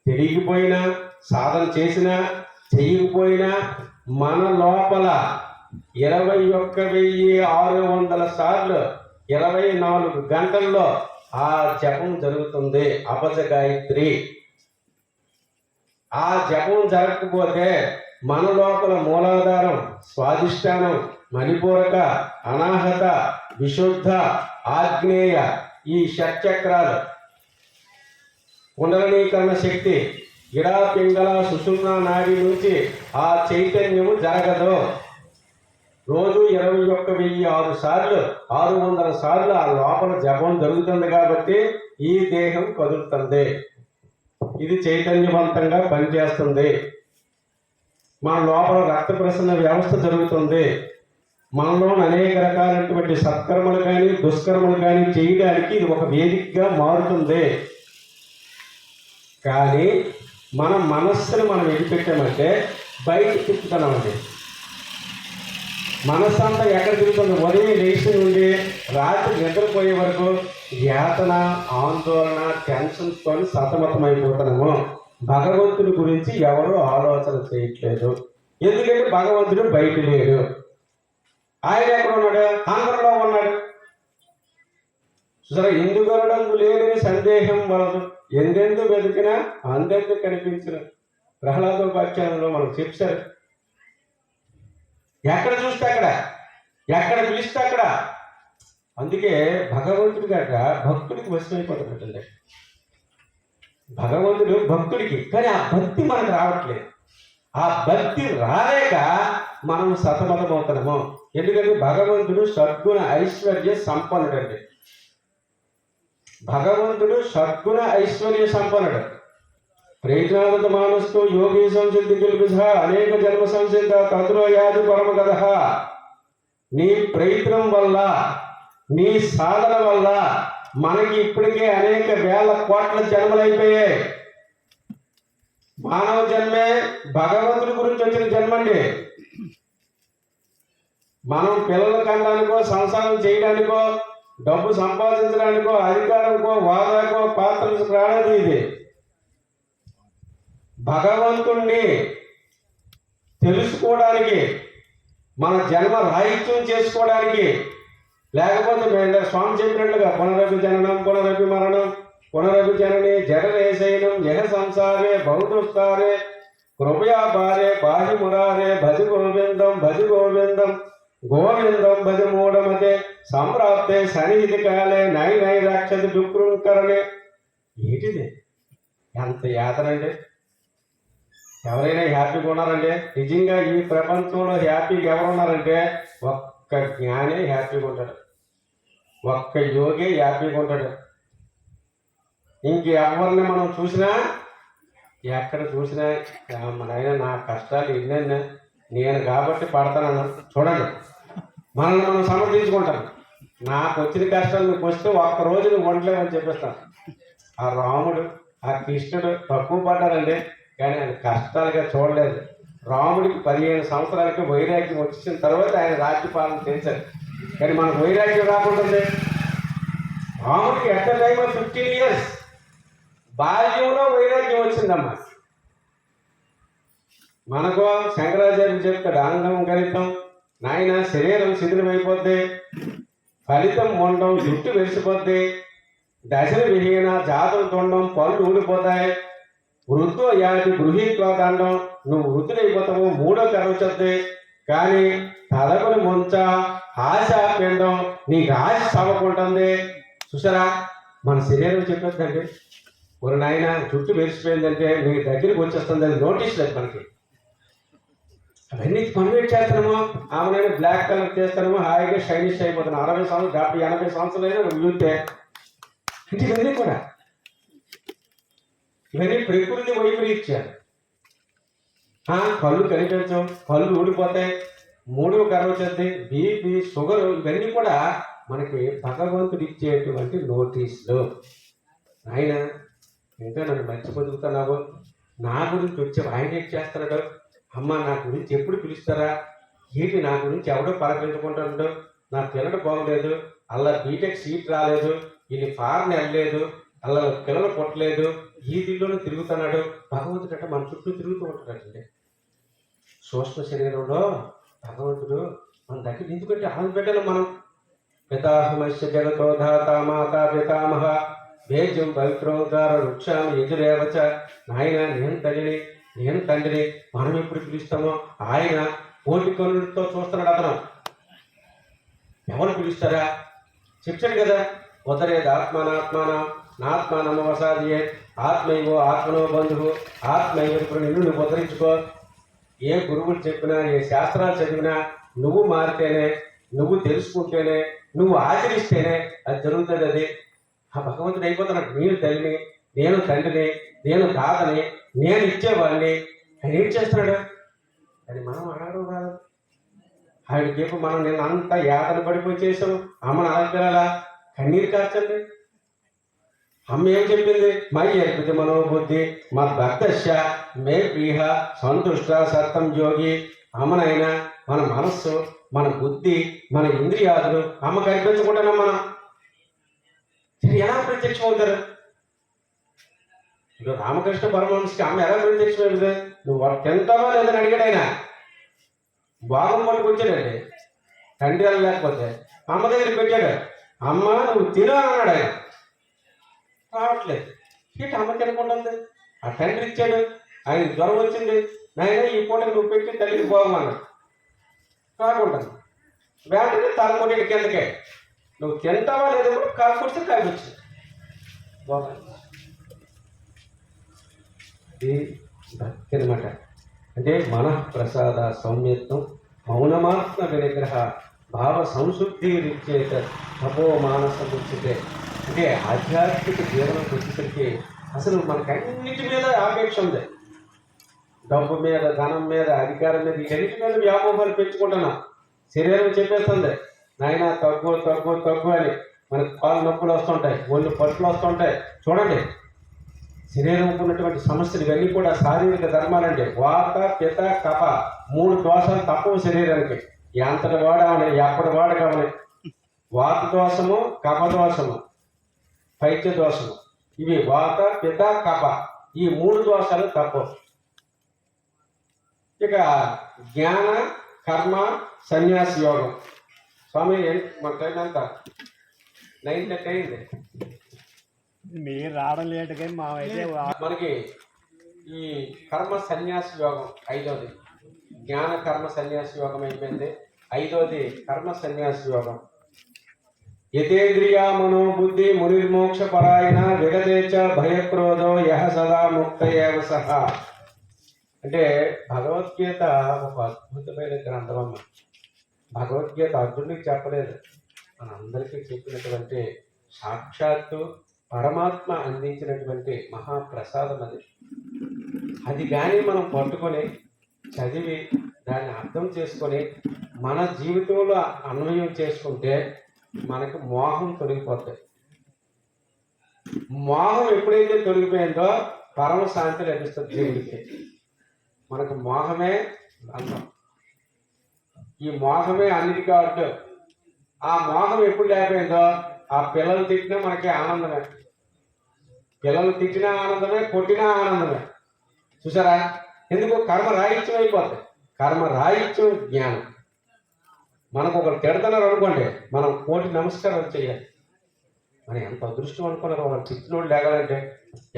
తెలియకపోయినా, సాధన చేసినా చేయకపోయినా, మన లోపల 21,600 సార్లు 24 గంటల్లో ఆ జపం జరుగుతుంది, అపజ గాయత్రి. ఆ జపం జరగకపోతే మన లోపల మూలాధారం, స్వాధిష్టానం, మణిపూరక, అనాహత, విశుద్ధ, ఆగ్నేయ, ఈ షట్చక్రాలు, కుండలీకరణ శక్తి, ఇడా పింగళ సుషుమ్న నాడి నుంచి ఆ చైతన్యము జరగదు. రోజు 21,006 సార్లు 600 సార్లు ఆ లోపల జపం జరుగుతుంది కాబట్టి ఈ దేహం కదులుతుంది. ఇది చైతన్యవంతంగా పనిచేస్తుంది. మన లోపల రక్త ప్రసరణ వ్యవస్థ జరుగుతుంది. మనలో అనేక రకాలైనటువంటి సత్కర్మలు కానీ దుష్కర్మలు కానీ చేయడానికి ఇది ఒక వేదికగా మారుతుంది. కానీ మన మనస్సును మనం ఎడిపెట్టామంటే బయట తిప్పుతున్నామండి. మనస్సు అంతా ఎక్కడ తిరుగుతుంది? ఉదయం లేచి నుండి రాత్రి నిద్రపోయే వరకు యాతన, ఆందోళన, టెన్షన్స్తో సతమతమైపోతున్నాము. భగవంతుని గురించి ఎవరు ఆలోచన చేయట్లేదు. ఎందుకంటే భగవంతుడు బయట లేడు. ఆయన ఎక్కడ ఉన్నాడు? ఆంధ్రలో ఉన్నాడు. సరే, ఇందుగలడందు లేని సందేహం వలదు, ఎందెందు వెతికినా అందెందు కనిపించిన ప్రహ్లాదోపాఖ్యానంలో మనకు చెప్పారు. ఎక్కడ చూస్తే అక్కడ, ఎక్కడ పిలిస్తే అక్కడ. అందుకే భగవంతుడి గట్ట భక్తుడికి వశమైపోతున్నట్టుంది. భగవంతుడు భక్తుడికి, కానీ ఆ భక్తి మనకు రావట్లేదు. ఆ భక్తి రాలేక మనం సతమతమవుతున్నాము. ఎందుకంటే భగవంతుడు సద్గుణ ఐశ్వర్య సంపన్నుడు అండి. భగవంతుడు సద్గుణ ఐశ్వర్య సంపన్నుడు. ప్రయత్నానంద మానస్తు యోగి సంసిద్ధి గిల్బిధ అనేక జన్మ సంసిద్ధ తదులో యాది పరమ గద. నీ ప్రయత్నం వల్ల, నీ సాధన వల్ల మనకి ఇప్పటికే అనేక వేల కోట్ల జన్మలైపోయాయి. మానవ జన్మే భగవంతుడి గురించి వచ్చిన జన్మండి. మనం పిల్లల కనడానికో, సంసారం చేయడానికో, డబ్బు సంపాదించడానికో, అధికారంకో, వాదాకో, పాత్రలకు రాలేదు. ఇది భగవంతుణ్ణి తెలుసుకోవడానికి, మన జన్మ రాహిత్యం చేసుకోవడానికి. లేకపోతే స్వామి చెప్పినట్లుగా పునరపి జననం పునరపి మరణం పునరపి జనని జడరేశయనం యహ సంసారే బహుదుస్తారే కృపయా పారే పాహి మురారే భజ గోవిందం భజ గోవిందం గోవిందం భజ మూఢమతే సంప్రాప్తే సన్నిహితి కాలే నై నై రాక్షసి దుఃఖృంకరణే. ఏంటిది? ఎంత యాతనండి! ఎవరైనా హ్యాపీగా ఉన్నారంటే, నిజంగా ఈ ప్రపంచంలో హ్యాపీగా ఎవరున్నారంటే ఒక్క జ్ఞానే హ్యాపీగా ఉంటాడు, ఒక్క యోగే హ్యాపీగా ఉంటాడు. ఇంకెవరిని మనం చూసినా, ఎక్కడ చూసినా నాయన నా కష్టాలు ఎన్నైనా నేను కాబట్టి పడతాను. చూడండి, మనల్ని మనం సమర్థించుకుంటాం. నాకు వచ్చిన కష్టాలు నీకు వస్తే ఒక్కరోజు నువ్వు వండలేవని చెప్పేస్తాను. ఆ రాముడు, ఆ కృష్ణుడు తక్కువ పడ్డారండి, కానీ ఆయన కష్టాలుగా చూడలేదు. రాముడికి 15 సంవత్సరాలకి వైరాగ్యం వచ్చిన తర్వాత ఆయన రాజ్యపాలన చేశారు. కానీ మనకు వైరాగ్యం రాకుండా రాముడికి at the time of 15 years బాల్యంలో వైరాగ్యం వచ్చిందమ్మా. మనకు శంకరాచార్యులు చెప్తాడు, అంగం గణితం నాయన శరీరం శిథిలమైపోద్ది, ఫలితం మొండం, జుట్టు వెలిసిపోద్ది, దశలు విహీన, జాతం తొండం, పళ్ళు ఊడిపోతాయి, వృద్ధో యాది గృహీత్వ దండం, నువ్వు వృద్ధులైపోతావు, 3వ కర్ర వచ్చద్ది. కానీ తలకుని ముంచ ఆశ పిండం, నీకు ఆశ చవకుంటుంది. చూసారా, మన శరీరం చెప్పొద్దండి, ఒక నాయన జుట్టు మెరిసిపోయిందంటే మీ దగ్గరికి వచ్చేస్తుంది, అది నోటీస్ లేదు మనకి. అవన్నీ కన్వర్ట్ చేస్తాము. ఆమెనైనా బ్లాక్ కలర్ చేస్తాము, హాయిగా షైనిష్ అయిపోతున్నాం. 60 సంవత్సరాలు 70 80 సంవత్సరాలైనా యూతే. అంటే ఇవన్నీ కూడా, ఇవన్నీ ప్రకృతి వైపరీత్యాలు. కళ్ళు కనిపించవు, కళ్ళు ఊడిపోతాయి, 3వ కర్ర వచ్చేది, బీపీ, షుగర్, ఇవన్నీ కూడా మనకి భగవంతుడు ఇచ్చేటువంటి నోటీసులు. ఆయన ఇంకా నన్ను మంచి బతుకుతున్నావు, నా గురించి వచ్చే ఆయన ఏం చేస్తున్నాడు, అమ్మ నా గురించి ఎప్పుడు పిలుస్తారా, ఏంటి నా గురించి ఎవడో పలకరించుకుంటాడు, నా పిల్లడు బాగలేదు, అలా బీటెక్ సీట్ రాలేదు, ఇది ఫారెన్ వెళ్ళలేదు, అలా పిల్లలు పుట్టలేదు, ఈ దిల్లోనే తిరుగుతున్నాడు. భగవంతుడు అంటే మన చుట్టూ తిరుగుతూ ఉంటాడండి. సూక్ష్మ శరీరంలో భగవంతుడు మన దగ్గర, ఎందుకంటే ఆమె బిడ్డలు మనం. పితాహమస్య జగతో ధాత మాత పితామహ భేజం పవిత్రోంకార వృక్షాం ఎదురేవచ. నాయన నేను తల్లిని, నేను తండ్రిని. మనం ఎప్పుడు పిలుస్తామో ఆయన కోటి కన్నులతో చూస్తున్నాడు. అతను ఎవరు పిలుస్తారా చెప్పాడు కదా, ఉదరేది ఆత్మానాత్మానం నాత్మానమవసాదియే ఆత్మైవో ఆత్మనో బంధువు ఆత్మైవ. ఇప్పుడు నిన్ను ఉద్ధరించుకో. ఏ గురువులు చెప్పినా, ఏ శాస్త్రాలు చదివినా, నువ్వు మారితేనే, నువ్వు తెలుసుకుంటేనే, నువ్వు ఆచరిస్తేనే అది జరుగుతుంది. అది ఆ భగవంతుడు అయిపోతున్నాడు. నేను తల్లిని, నేను తండ్రిని, నేను తాతని, నేను ఇచ్చేవాడిని. ఆయన ఏం చేస్తున్నాడు అని మనం అడగడం కాదు. ఆయన చెప్పు, మనం నిన్న అంతా యాతన పడిపోయి చేసాము. అమ్మను అలగలా కన్నీరు కార్చండి. అమ్మ ఏం చెప్పింది, మై అర్పిత మనోబుద్ధి మద్భక్తశ్చ మే ప్రియ సంతుష్ట సత్తం యోగి. అమ్మనైనా మన మనస్సు, మన బుద్ధి, మన ఇంద్రియాదులు అమ్మకు అర్పించకుండానే మనం ఎలా ప్రత్యక్షం అవుతారు? ఇప్పుడు రామకృష్ణ పరమహంసకి అమ్మ ఎలా ప్రత్యక్షమైంది? నువ్వు తింటావా లేదని అడిగాడు ఆయన. భాగం పట్టుకొచ్చాడండి. తండ్రి వెళ్ళలేకపోతే అమ్మ దగ్గరికి పెట్టాడు. అమ్మ నువ్వు తిను అన్నాడు ఆయన. రావట్లేదు. ఏంటి అమ్మ తినకుండా ఉంది? ఆ తండ్రి ఇచ్చాడు, ఆయన జ్వరం వచ్చింది, నాయన ఈ పూటకి నువ్వు పెట్టి తల్లికి పోవమన్నాడు. కాకుండా వెంటనే తలకొట్టి కిందకే, నువ్వు తింటావా లేదో కాకపోతే కాయకొచ్చు బాగుంది. ఇది భక్తి అనమాట. అంటే మన ప్రసాద సౌమ్యత్వం మౌనమాత్మ వినిగ్రహ భావ సంశుద్ధి రిచ్చేత తపో మానస ముచ్చితే. అంటే ఆధ్యాత్మిక జీవనంకి వచ్చేసరికి అసలు మనకన్నిటి మీద ఆపేక్ష ఉంది. డబ్బు మీద, ధనం మీద, అధికారం మీద, వీటన్నిటి మీద వ్యామోహాలు పెంచుకుంటున్నాం. శరీరం చెప్పేస్తుంది నాయన తగ్గు తగ్గు తగ్గు అని. మనకు కాళ్ళు నొప్పులు వస్తుంటాయి, ఒళ్ళు పట్టులు వస్తుంటాయి. చూడండి, శరీరంకు ఉన్నటువంటి సమస్యలు ఇవన్నీ కూడా శారీరక ధర్మాలంటే వాత పిత కప 3 దోషాలు తప్పవు శరీరానికి. ఎంతటి వాడవని ఎప్పటి వాడకవని. వాత దోషము, కప దోషము, పైత్య దోషము, ఇవి వాత పిత కప, ఈ 3 దోషాలు తప్పవు. ఇక జ్ఞాన కర్మ సన్యాసి యోగం. స్వామి మన టైం అంతా 9:30 అయింది. మీరు రావడం లేట్ కానీ మనకి ఈ కర్మ సన్యాసి యోగం 5వది. జ్ఞాన కర్మ సన్యాసి యోగం అయిపోయింది. 5వది కర్మ సన్యాసి యోగం. యతేంద్రియ మనోబుద్ధి మునిర్మోక్ష పరాయణ విగతేచ భయక్రోధో యహ సదా ముక్త ఏవ సహ. అంటే భగవద్గీత ఒక అద్భుతమైన గ్రంథం అమ్మ. భగవద్గీత అర్జునుడికి చెప్పలేదు, మనందరికీ చెప్పినటువంటి సాక్షాత్తు పరమాత్మ అందించినటువంటి మహాప్రసాదం అది. అది కానీ మనం పట్టుకొని చదివి దాన్ని అర్థం చేసుకొని మన జీవితంలో అన్వయం చేసుకుంటే మనకు మోహం తొలగిపోతుంది. మోహం ఎప్పుడైతే తొలగిపోయిందో పరమ శాంతి లభిస్తుంది జీవుడికి. మనకు మోహమే బంధం, ఈ మోహమే అన్నిటికీ అడ్డు. ఆ మోహం ఎప్పుడు లేకపోయిందో ఆ పిల్లలు తిట్టినా మనకి ఆనందమే. పిల్లలు తిట్టినా ఆనందమే, కొట్టినా ఆనందమే. చూసారా? ఎందుకు? కర్మ రాహిత్యం అయిపోతుంది. కర్మ రాహిత్యం జ్ఞానం. మనకు ఒకరు తిడుతున్నారు అనుకోండి, మనం కోటి నమస్కారం చేయాలి. మనం ఎంత అదృష్టం అనుకున్నారు. వాళ్ళు తిట్టిన వాళ్ళు లేగాలంటే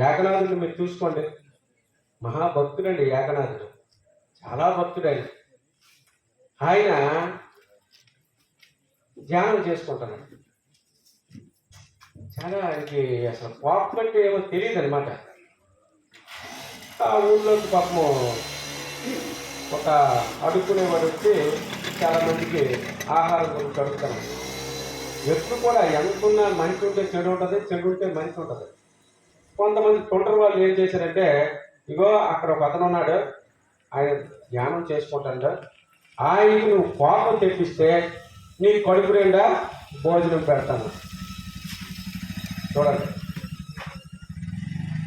ఏకనాథుడిని మీరు చూసుకోండి, మహాభక్తుడండి ఏకనాథుడు, చాలా భక్తుడు ఆయన. ఆయన ధ్యానం చేసుకుంటున్నాడు. చాలా ఆయనకి అసలు కోపం అంటే ఏమో తెలియదు అనమాట. ఆ ఊళ్ళోకి పాపము ఒక అడుక్కునేవాడు వచ్చి చాలా మందికి ఆహారం గురించి అడుగుతాను. ఎప్పుడు కూడా ఎంతున్నా మంచి ఉంటే చెడు ఉంటుంది, చెడు ఉంటే మంచి ఉంటుంది. కొంతమంది తొంటరి వాళ్ళు ఏం చేశారంటే, ఇగో అక్కడ ఒక అతను ఉన్నాడు, ఆయన ధ్యానం చేసుకుంటాడు, ఆయనకి నువ్వు కోపం తెప్పిస్తే నీ కడుపు నిండా భోజనం పెడతాను. చూడండి.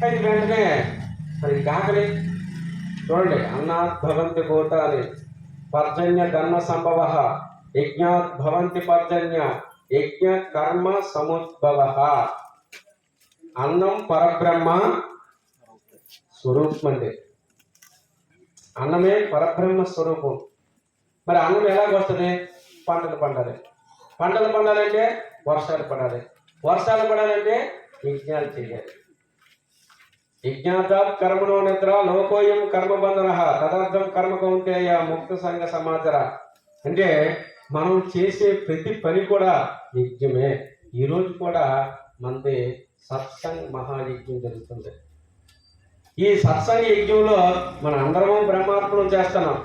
అయితే వెంటనే మరి కాకలి చూడండి, అన్నాత్ భవంతి భూతాని పర్జన్య ధర్మ సంభవ యజ్ఞాత్ భవంతి పర్జన్య యజ్ఞ కర్మ సముద్భవ. అన్నం పరబ్రహ్మ స్వరూపం అండి. అన్నమే పరబ్రహ్మ స్వరూపం. మరి అన్నం ఎలాగొస్తుంది? పంటలు పండాలి. పంటలు పండాలంటే వర్షాలు పడాలి. వర్షాలు పడాలంటే యజ్ఞాలు చేయాలి. యజ్ఞాతాత్ కర్మణో నిద్ర లోకోయం కర్మబంధన తదర్థం కర్మ కౌంతేయ ముక్త సంఘ సమాచార. అంటే మనం చేసే ప్రతి పని కూడా యజ్ఞమే. ఈరోజు కూడా మనది సత్సంగ్ మహాయజ్ఞం జరుగుతుంది. ఈ సత్సంగ యజ్ఞంలో మన అందరము బ్రహ్మార్పణం చేస్తున్నాం.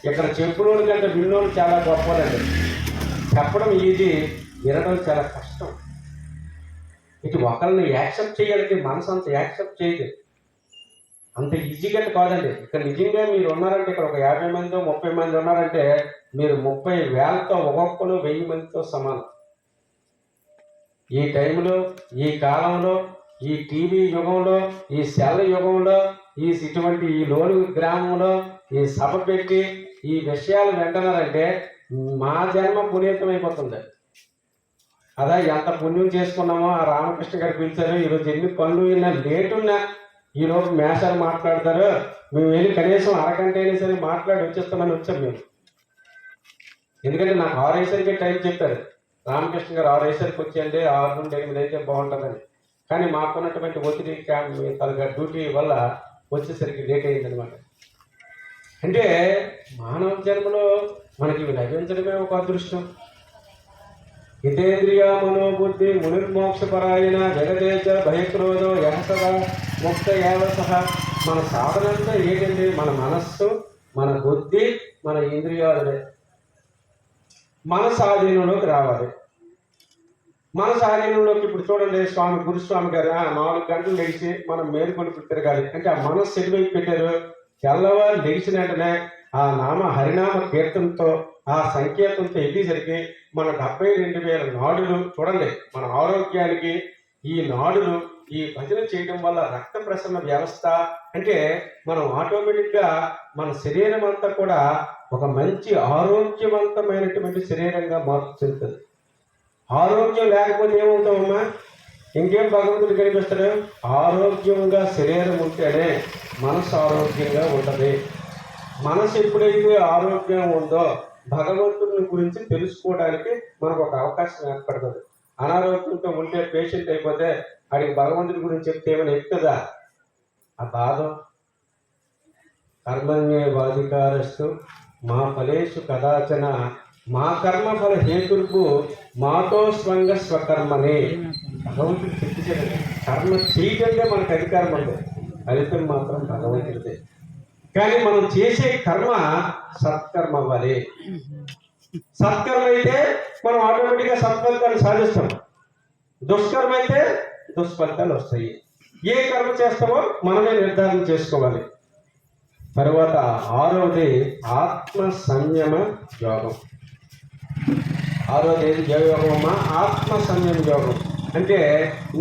ఇక్కడ చెప్పులోని కంటే విన్నోళ్ళు చాలా గొప్పలండి. చెప్పడం ఈజీ, వినడం చాలా కష్టం. ఇటు ఒకరిని యాక్సెప్ట్ చేయాలంటే మనసు అంత యాక్సెప్ట్ చేయదు, అంత ఈజీగా కాదండి. ఇక్కడ నిజంగా మీరు ఉన్నారంటే, ఇక్కడ ఒక 50 మందో 30 మంది ఉన్నారంటే మీరు 30,000తో ఒక్కొక్కరు 1000 మందితో సమానం. ఈ టైంలో, ఈ కాలంలో, ఈ టీవీ యుగంలో, ఈ సెల్ యుగంలో, ఇటువంటి ఈ లోను గ్రామంలో ఈ సభ పెట్టి ఈ విషయాలు వింటున్నారంటే మా జన్మ పునీతమైపోతుంది. అదా ఎంత పుణ్యం చేసుకున్నామో. ఆ రామకృష్ణ గారు పిలిచారు, ఈరోజు ఎన్ని పనులు విన్నా లేటున్నా ఈరోజు మేషాలు మాట్లాడతారు, మేము వెళ్ళి కనీసం అరగంట అయినా సరే మాట్లాడి వచ్చేస్తామని వచ్చాం మేము. ఎందుకంటే నాకు 6 అయ్యేసరికి టైం చెప్పారు. రామకృష్ణ గారు 6 అయ్యేసరికి వచ్చేయండి, 6 నుండి 8 అయితే బాగుంటుందని. కానీ మాకున్నటువంటి ఒత్తిడి తనగా డ్యూటీ వల్ల వచ్చేసరికి లేట్ అయిందనమాట. అంటే మానవ జన్మలో మనకి ఇవి లభించడమే ఒక అదృష్టం. హితేంద్రియ మనోబుద్ధి మునిర్మోక్షపరాయణ జగదేశ భయక్రోధో యహసద ముక్త ఏవ సహ. మన సాధనంతా ఏంటండి? మన మనస్సు, మన బుద్ధి, మన ఇంద్రియాలే మన స్వాధీనంలోకి రావాలి. మన స్వాధీనంలోకి ఇప్పుడు చూడండి, గురుస్వామి గారు 4 గంటలు లేచి మనం మేలుకొలుపు తిరగాలి అంటే ఆ మనస్సు ఎటువైపు పెట్టారు? తెల్లవారు లేచిన వెంటనే ఆ హరినామ కీర్తనతో, ఆ సంకీర్తంతో ఎదిసరికి మన 72,000 నాడులు చూడండి. మన ఆరోగ్యానికి ఈ నాడులు ఈ భజన చేయడం వల్ల రక్త ప్రసరణ వ్యవస్థ అంటే మనం ఆటోమేటిక్గా మన శరీరం అంతా కూడా ఒక మంచి ఆరోగ్యవంతమైనటువంటి శరీరంగా మార్పు చెందుతుంది. ఆరోగ్యం లేకపోతే ఏమవుతామమ్మా? ఇంకేం భగవంతుడు కనిపిస్తాడు? ఆరోగ్యంగా శరీరం ఉంటేనే మనసు ఆరోగ్యంగా ఉంటుంది. మనసు ఎప్పుడైతే ఆరోగ్యం ఉందో భగవంతుని గురించి తెలుసుకోవడానికి మనకు ఒక అవకాశం ఏర్పడుతుంది. అనారోగ్యంతో ఉంటే పేషెంట్ అయిపోతే వాడికి భగవంతుడి గురించి చెప్తే ఏమైనా ఎక్కుతుందా? ఆ బాధ. కర్మణ్యేవాధికారస్తు మా ఫలేషు కదాచన మా కర్మ ఫల హేతుర్భు మాతో స్వంగ స్వకర్మనే. భగవంతుడు చెప్పేసాడు, కర్మ చేయటంటే మనకు అధికారం ఉంది, ఫలితం మాత్రం భగవంతుడిదే. కానీ మనం చేసే కర్మ సత్కర్మ అవ్వాలి. సత్కర్మ అయితే మనం ఆటోమేటిక్గా సత్ఫలితాన్ని సాధిస్తాం. దుష్కర్మ అయితే దుష్ఫలితాలు వస్తాయి. ఏ కర్మ చేస్తామో మనమే నిర్ధారణ చేసుకోవాలి. తర్వాత 6వది ఆత్మ సంయమ యోగం. 6వది ఏది యోగం అమ్మా? ఆత్మ సంయమ యోగం. అంటే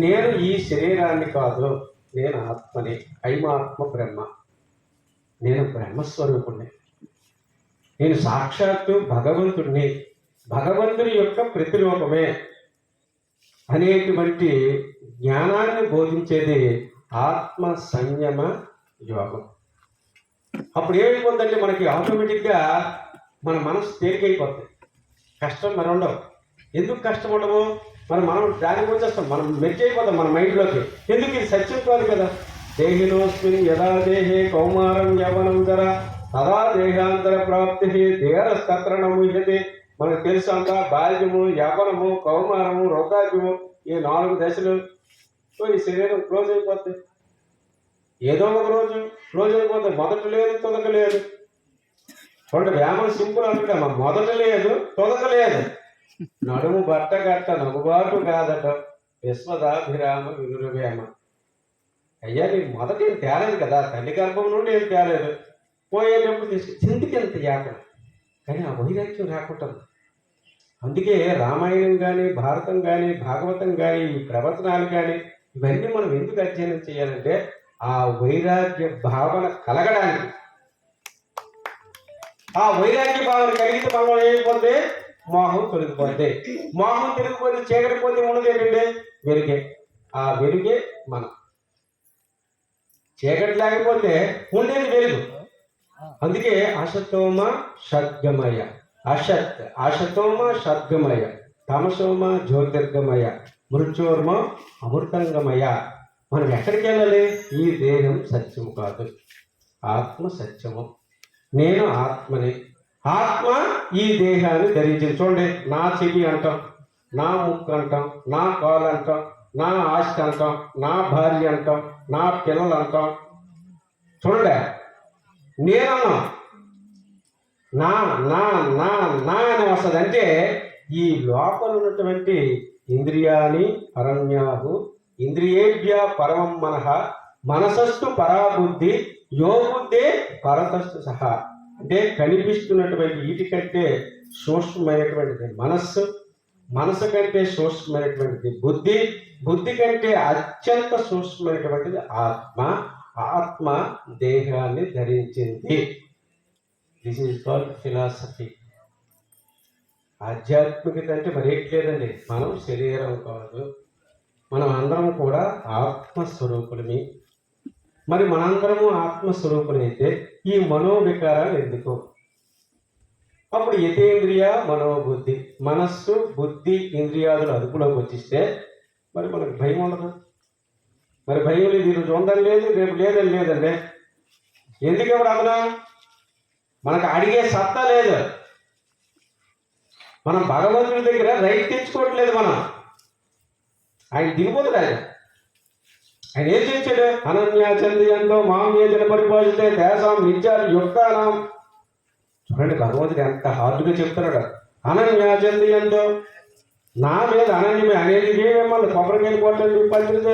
నేను ఈ శరీరాన్ని కాదు, నేను ఆత్మని, ఐమాత్మ బ్రహ్మ, నేను బ్రహ్మస్వరూపుణ్ణి, నేను సాక్షాత్తు భగవంతుడిని, భగవంతుని యొక్క ప్రతిరూపమే అనేటువంటి జ్ఞానాన్ని బోధించేది ఆత్మ సంయమ యోగం. అప్పుడు ఏమైపోతుందంటే మనకి ఆటోమేటిక్గా మన మనసు తేలికైపోతుంది. కష్టం మరి ఉండవు. ఎందుకు కష్టం ఉండవు? మనం దానికి వచ్చేస్తాం, మనం మెచ్చి అయిపోతాం మన మైండ్లోకి. ఎందుకు? ఇది సత్యం కాదు కదా. దేహినోస్మిన్ యదా దేహే కౌమారం యవనం ధర తదా దేహాంతర ప్రాప్తి దేహస్తత్రణం ముహ్యతే. మనకు తెలుసు అంతా బాల్యము, యవనము, కౌమారము, వృద్ధాప్యము, ఈ 4 దశలు. ఈ శరీరం క్లోజ్ అయిపోతుంది. ఏదో ఒక రోజు క్లోజ్ అయిపోతుంది. మొదట లేదు, తొదక లేదు. చూడండి, వేమన సింపుల్ అనుకుంటామా? మొదట లేదు, తొదక లేదు. నడుము బట్ట గట్ట నగుబాటు కాదట విశ్వదాభిరామ వినురవేమ. అయ్యా నీకు మొదట ఏం తేలేదు కదా, తల్లి గర్భం నుండి ఏం తేలేదు, పోయేటప్పుడు చింతకి ఎంత యాత్ర. కానీ ఆ వైరాగ్యం రాకుండా. అందుకే రామాయణం కానీ, భారతం కానీ, భాగవతం కానీ, ఈ ప్రవచనాలు కానీ ఇవన్నీ మనం ఎందుకు అధ్యయనం చేయాలంటే ఆ వైరాగ్య భావన కలగడానికి. ఆ వైరాగ్య భావన కలిగితే మనలో ఏమైపోతే మోహం తొలగిపోద్ది. మోహం తొలగిపోతే చీకటిపోతే ఉన్నది ఏంటంటే వెలుగే. ఆ వెలుగే మనం. చీకటి లేకపోతే ఉండేది వెలుగు. అందుకే అసతోమ షడ్గమయ, అసతోమ షడ్గమయ, తమసోమ జ్యోతిర్గమయ, మృత్యోర్మ అమృతంగమయ. మనం ఎక్కడికి వెళ్ళాలి? ఈ దేహం సత్యము కాదు, ఆత్మ సత్యము. నేను ఆత్మని. ఆత్మ ఈ దేహాన్ని ధరించింది. చూడండి, నా చెవి అంటాం, నా ముక్కు అంటాం, నా కాలు అంటాం, నా ఆస్తి అంటాం, నా భార్య అంటాం, నా పిల్లలు అంటాం. చూడండి, నేనన్నా నా నా నా నా అని వస్తుంది. అంటే ఈ లోపల ఉన్నటువంటి ఇంద్రియాని పరమ్యాహు ఇంద్రియేభ్య పరమం మనః మనసస్తు పరాబుద్ధి యో బుద్ధే పరతస్తు సహా. అంటే కనిపిస్తున్నటువంటి వీటికంటే సూక్ష్మమైనటువంటిది మనస్సు, మనసు కంటే సూక్ష్మమైనటువంటిది బుద్ధి, బుద్ధి కంటే అత్యంత సూక్ష్మమైనటువంటిది ఆత్మ. ఆత్మ దేహాన్ని ధరించింది. This is called philosophy. ఆధ్యాత్మికత అంటే మరేట్లేదండి, మనం శరీరం కాదు, మనం అందరం కూడా ఆత్మస్వరూపులమి. మరి మనందరము ఆత్మస్వరూపులైతే ఈ మనోవికారాలు ఎందుకు? అప్పుడు యతేంద్రియ మనోబుద్ధి, మనస్సు బుద్ధి ఇంద్రియాదులు అదుపులోకి వచ్చిస్తే మరి మనకు భయం ఉండదు. మరి భయం లేదు, ఈరోజు ఉందని లేదు, రేపు లేదని లేదండి. ఎందుకు ఎవడు అదనా? మనకు అడిగే సత్తా లేదు. మనం భగవంతుడి దగ్గర రైట్ తెచ్చుకోవట్లేదు. ఆయన దిగిపోతాడు. ఆయన ఏం చేశాడు? అనన్యా చంద్రియంతో మాం ఏ జన పరిపాలితే తేసాం నిత్యాలు యుక్తానాం. చూడండి భగవంతుడు ఎంత హార్డ్గా చెప్తున్నాడు. అనన్యా చంద్రియంతో, నా మీద అనన్యమే అనేది మిమ్మల్ని కొబ్బరికాయలు కొట్టండి పత్రిక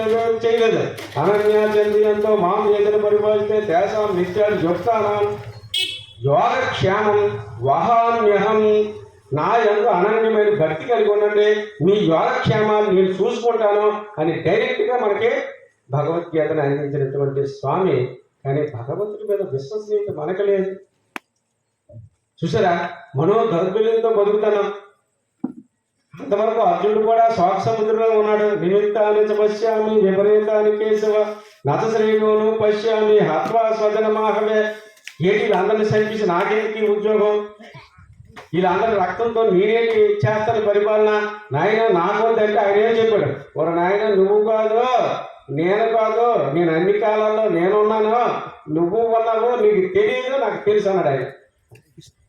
చేయలేదు. అనన్యా చంద్రియంతో మాం ఏ జన పరిపాలితే తేసాం నిత్యాలు యుక్తానాం యోగక్షేమం వహామ్యహం. నా యందు అనన్యమైన భక్తి కలిగి ఉండండి, మీ యోగక్షేమాలు నేను చూసుకుంటాను అని డైరెక్ట్గా మనకి భగవద్గీతను అందించినటువంటి స్వామి. కానీ భగవంతుడి మీద విశ్వసనీయత మనకు లేదు. చూసారా, మనో దౌర్బల్యంతో బతుకుతున్నాం. అంతవరకు అర్జునుడు కూడా శోక సముద్రంలో ఉన్నాడు. నిమిత్తాన్ని చ పశ్యామి విపరీతాన్ని కేశవ నత శ్రేణువును పశ్యామి హత్వా స్వజనమాహవే. ఏంటి వీళ్ళందరినీ చంపించి నాకేంటి ఉద్యోగం, వీళ్ళందరి రక్తంతో నేనేంటి చేస్తాను పరిపాలన, నాయన నాకు అంటే ఆయన ఏం చెప్పాడు? ఒక నాయన నువ్వు కాదు నేను కాదు, నేను అన్ని కాలాల్లో నేనున్నాను, నువ్వు ఉన్నావు, నీకు తెలియదు నాకు తెలుసు అన్నాడు ఆయన.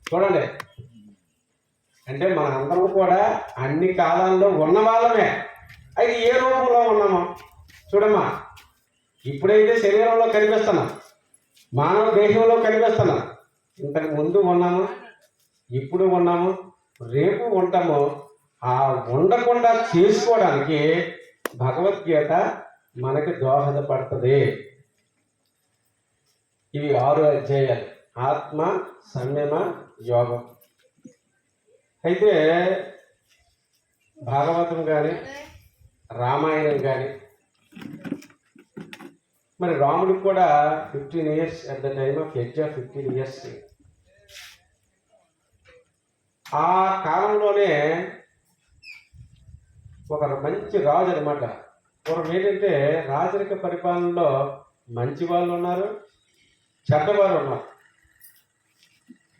చూడండి, అంటే మన అందరం కూడా అన్ని కాలాల్లో ఉన్న వాళ్ళమే. అయితే ఏ రూపంలో ఉన్నామో చూడమ్మా. ఇప్పుడైతే శరీరంలో కనిపిస్తున్నాం, మానవ దేహంలో కనిపిస్తున్నాం. ఇంతకు ముందు ఉన్నాము, ఇప్పుడు ఉన్నాము, రేపు ఉంటాము. ఆ ఉండకుండా చేసుకోవడానికి భగవద్గీత మనకి దోహదపడుతుంది. ఇవి 6 అధ్యాయాలు. ఆత్మ సంయమ యోగం. అయితే భాగవతం కానీ రామాయణం కానీ, మరి రాముడికి కూడా 15 years at the time of age of 15 years. ఆ కాలంలోనే ఒక మంచి రాజు అనమాట. పూర్వం ఏంటంటే రాజరిక పరిపాలనలో మంచి వాళ్ళు ఉన్నారు, చెడ్డవాళ్ళు ఉన్నారు.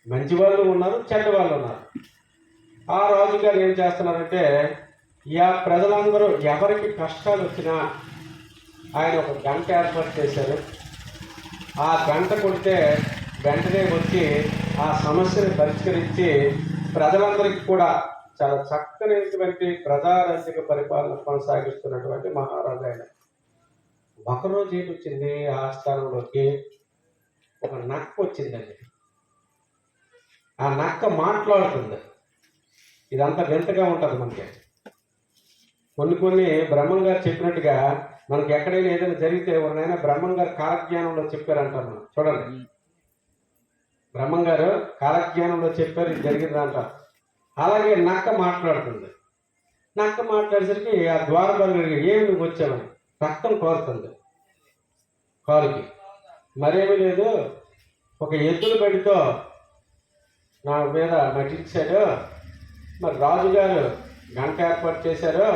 మంచి వాళ్ళు ఉన్నారు, చెడ్డవాళ్ళు ఉన్నారు. ఆ రాజు గారు ఏం చేస్తున్నారంటే, ప్రజలందరూ ఎవరికి కష్టాలు వచ్చినా ఆయన ఒక గంట ఏర్పాటు చేశారు. ఆ గంట కొడితే వెంటనే వచ్చి ఆ సమస్యను పరిష్కరించి ప్రజలందరికీ కూడా చాలా చక్కనైనటువంటి ప్రజారంజిక పరిపాలన కొనసాగిస్తున్నటువంటి మహారాజు ఆయన. ఒకరోజు ఏంటి వచ్చింది, ఆ స్థానంలోకి ఒక నక్క వచ్చిందండి. ఆ నక్క మాట్లాడుతుంది. ఇదంతా వింతగా ఉంటుంది మనకి. కొన్ని బ్రహ్మం గారు చెప్పినట్టుగా మనకి ఎక్కడైనా ఏదైనా జరిగితే ఎవరినైనా బ్రహ్మం గారు కాలజ్ఞానంలో చెప్పారంటారు. మనం చూడండి, బ్రహ్మం గారు కాలజ్ఞానంలో చెప్పారు, ఇది జరిగిందంటారు. అలాగే నక్క మాట్లాడుతుంది. నక్క మాట్లాడేసరికి ఆ ద్వారపాలకుడికి ఏమి నువ్వు వచ్చావని రక్తం కోరుతుంది కాలుకి. మరేమీ లేదు, ఒక ఎద్దుల బడితో నా మీద మట్టించాడు, మరి రాజుగారు గంట ఏర్పాటు చేశారు,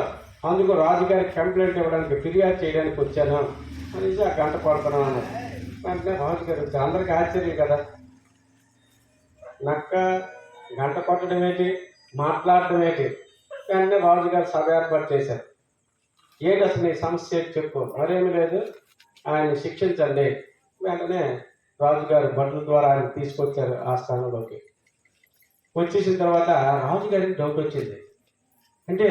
అందుకు రాజుగారికి కంప్లైంట్ ఇవ్వడానికి ఫిర్యాదు చేయడానికి వచ్చాను అనేసి ఆ గంట కొడుతున్నాను అన్నారు. వెంటనే రాజుగారు వచ్చారు. అందరికీ ఆశ్చర్యం కదా, నక్క గంట కొట్టడం ఏంటి, మాట్లాడటం ఏంటి? వెంటనే రాజుగారు సభ ఏర్పాటు చేశారు. ఏంటి అసలు నీ సమస్య చెప్పు. మరేమీ లేదు, ఆయన్ని శిక్షించండి. వెంటనే రాజుగారు భటుల ద్వారా ఆయన తీసుకొచ్చారు ఆ స్థానంలోకి. వచ్చేసిన తర్వాత రాజుగారికి డౌట్ వచ్చింది. అంటే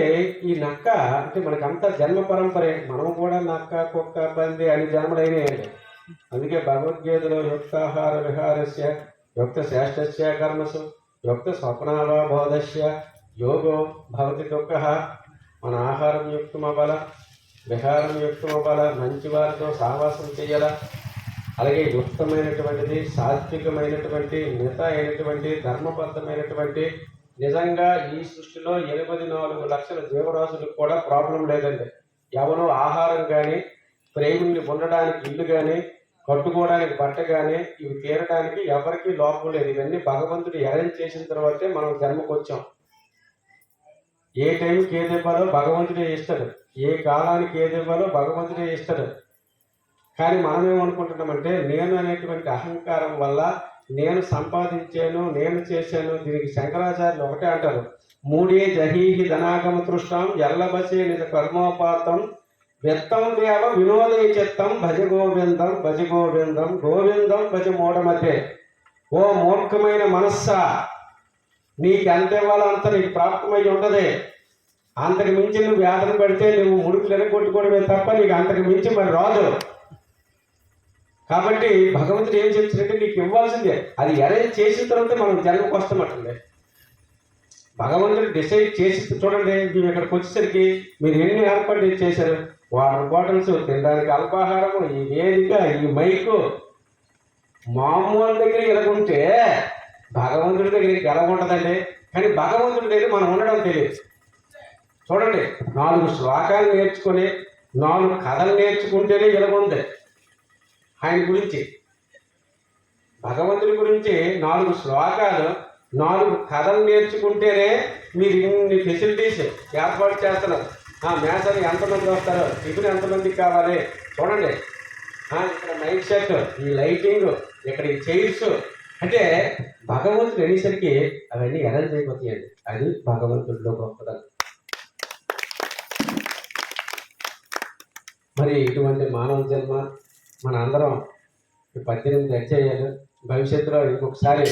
ఈ నక్క అంటే మనకంతా జన్మ పరంపరే, మనం కూడా నక్క కుక్క పంది అని జన్మలైనయండి. అందుకే భగవద్గీతలో యుక్తాహార విహారస్య యుక్త శ్రేష్టస్య కర్మసు యుక్త స్వప్నావా బోధస్య యోగో భవతి దుఃఖ. మన ఆహారం యుక్తమవ్వాల, విహారం యుక్తమవ్వాల, మంచి వారితో సహవాసం చేయాల, అలాగే యుక్తమైనటువంటిది సాత్వికమైనటువంటి మిత అయినటువంటి ధర్మబద్ధమైనటువంటి. నిజంగా ఈ సృష్టిలో 84 లక్షల జీవరాశులకు కూడా ప్రాబ్లం లేదండి. ఎవరో ఆహారం కానీ, ప్రేమిని ఉండడానికి ఇల్లు కానీ, కట్టుకోవడానికి బట్ట కానీ, ఇవి తీరడానికి ఎవరికీ లోపం లేదు. ఇవన్నీ భగవంతుడు అరేంజ్ చేసిన తర్వాతే మనం జన్మకు వచ్చాం. ఏ టైంకి ఏది ఇవ్వాలో భగవంతుడే ఇస్తాడు, ఏ కాలానికి ఏది ఇవ్వాలో భగవంతుడే ఇస్తాడు. కానీ మనం ఏమనుకుంటున్నామంటే నేను అనేటువంటి అహంకారం వల్ల నేను సంపాదించాను, నేను చేశాను. దీనికి శంకరాచార్యులు ఒకటే అంటారు, మూడే జహీహి ధనాగమ తృష్టం ఎల్లబసే నిజ కర్మోపాతం వ్యక్తం దేవ వినోదయ చిత్తం భజ గోవిందం భజ గోవిందం గోవిందం భజ మూఢమతే. ఓ మూర్ఖమైన మనస్సా, నీకు ఎంత ఇవ్వాలో అంత నీకు ప్రాప్తమై ఉండదే. అంతకు మించి నువ్వు వేదన పడితే నువ్వు ముడుకులు ఎరగొట్టుకోవడమే తప్ప నీకు అంతకు మించి మరి రాదు. కాబట్టి భగవంతుడు ఏం చెప్తున్నట్టే నీకు ఇవ్వాల్సిందే. అది అరేంజ్ చేసిన తర్వాత మనం జన్మకు వస్తామంటుంది. భగవంతుడు డిసైడ్ చేసి చూడండి, మేము ఇక్కడికి వచ్చేసరికి మీరు ఎన్ని ఏర్పాట్లు చేశారు. వాటర్ బాటిల్స్, తినడానికి అల్పాహారము, ఈ వేదిక, ఈ మైకు. మామూలు దగ్గర ఎలాగుంటే భగవంతుడి దగ్గర ఎలా ఉంటుందండి. కానీ భగవంతుడి దగ్గర మనం ఉండడం తెలియదు. చూడండి, 4 శ్లోకాలు నేర్చుకొని 4 కథలు నేర్చుకుంటేనే ఎలాగుంది ఆయన గురించి. భగవంతుడి గురించి 4 శ్లోకాలు 4 కథలు నేర్చుకుంటేనే మీరు ఇన్ని ఫెసిలిటీస్ ఏర్పాటు చేస్తున్నారు. మేసాలు ఎంతమంది వస్తారు, టిఫిన్ ఎంతమందికి కావాలి చూడండి. ఇక్కడ నైట్ షర్ట్, ఈ లైటింగ్, ఇక్కడ ఈ చైర్స్. అంటే భగవంతుడు అనేసరికి అవన్నీ అరేంజ్ అయిపోతాయండి. అది భగవంతుడిలో గొప్పదనం. మరి ఇటువంటి మానవ జన్మ మన అందరం 18 అధ్యాయాలు భవిష్యత్తులో ఇంకొకసారి,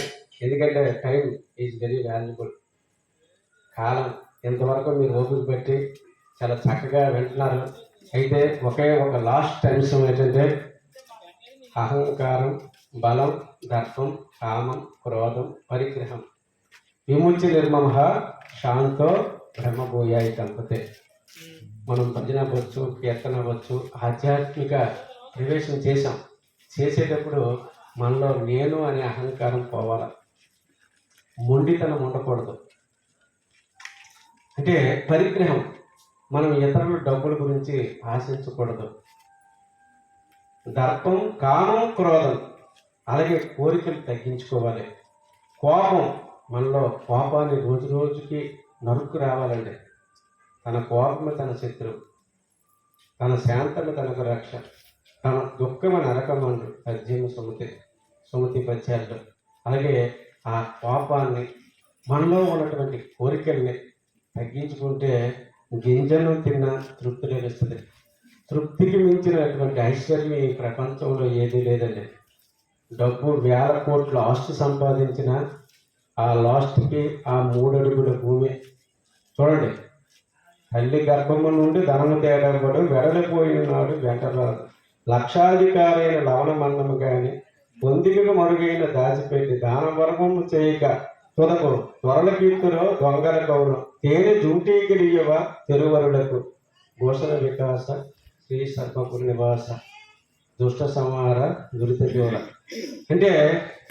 ఎందుకంటే టైం ఈజ్ వెరీ వాల్యుబుల్. కాలం ఇంతవరకు మీరు ఓపిక పెట్టి చాలా చక్కగా వింటున్నారు. అయితే ఒకే ఒక లాస్ట్ అంశం ఏంటంటే అహంకారం, బలం, దర్పం, కామం, క్రోధం, పరిగ్రహం విముచ్య నిర్మమ శాంతో బ్రహ్మభూయాయి కల్పతే. మనం భజన అవ్వచ్చు, కీర్తన అవ్వచ్చు, ఆధ్యాత్మిక ప్రవేశం చేసాం. చేసేటప్పుడు మనలో నేను అనే అహంకారం పోవాలి, మొండితనం ఉండకూడదు. అంటే పరిగ్రహం, మనం ఇతరుల డబ్బుల గురించి ఆశించకూడదు. దర్పం, కామం, క్రోధం, అలాగే కోరికలు తగ్గించుకోవాలి. కోపం, మనలో కోపాన్ని రోజు రోజుకి నరుక్కు రావాలండి. తన కోపము తన శత్రువు, తన శాంతము తనకు రక్ష, తన దుఃఖము నరకమండు పద్యము సుమతి పద్యాలు. అలాగే ఆ కోపాన్ని, మనలో ఉన్నటువంటి కోరికల్ని తగ్గించుకుంటే గింజను తిన్న తృప్తి లభిస్తుంది. తృప్తికి మించినటువంటి ఐశ్వర్యం ఈ ప్రపంచంలో ఏదీ లేదండి. డబ్బు 1000 కోట్ల ఆస్తి సంపాదించిన ఆ లాస్ట్కి ఆ 3 అడుగుల భూమి. చూడండి, తల్లి గర్భము నుండి ధనము తేడబడు వెడలిపోయినాడు వెంటరాదు. లక్షాధికారైన లవణమన్నము కానీ పొందికకు మరుగైన దాచిపెట్టి దానవర్గము చేయక తుదకు త్వరల కీర్తులో దొంగల కౌను తేనె జుంటీకిడియవ తెరువరులకు భూషణ వికాస శ్రీ సర్వపురి నివాస దుష్ట సంహార దురిత జోల. అంటే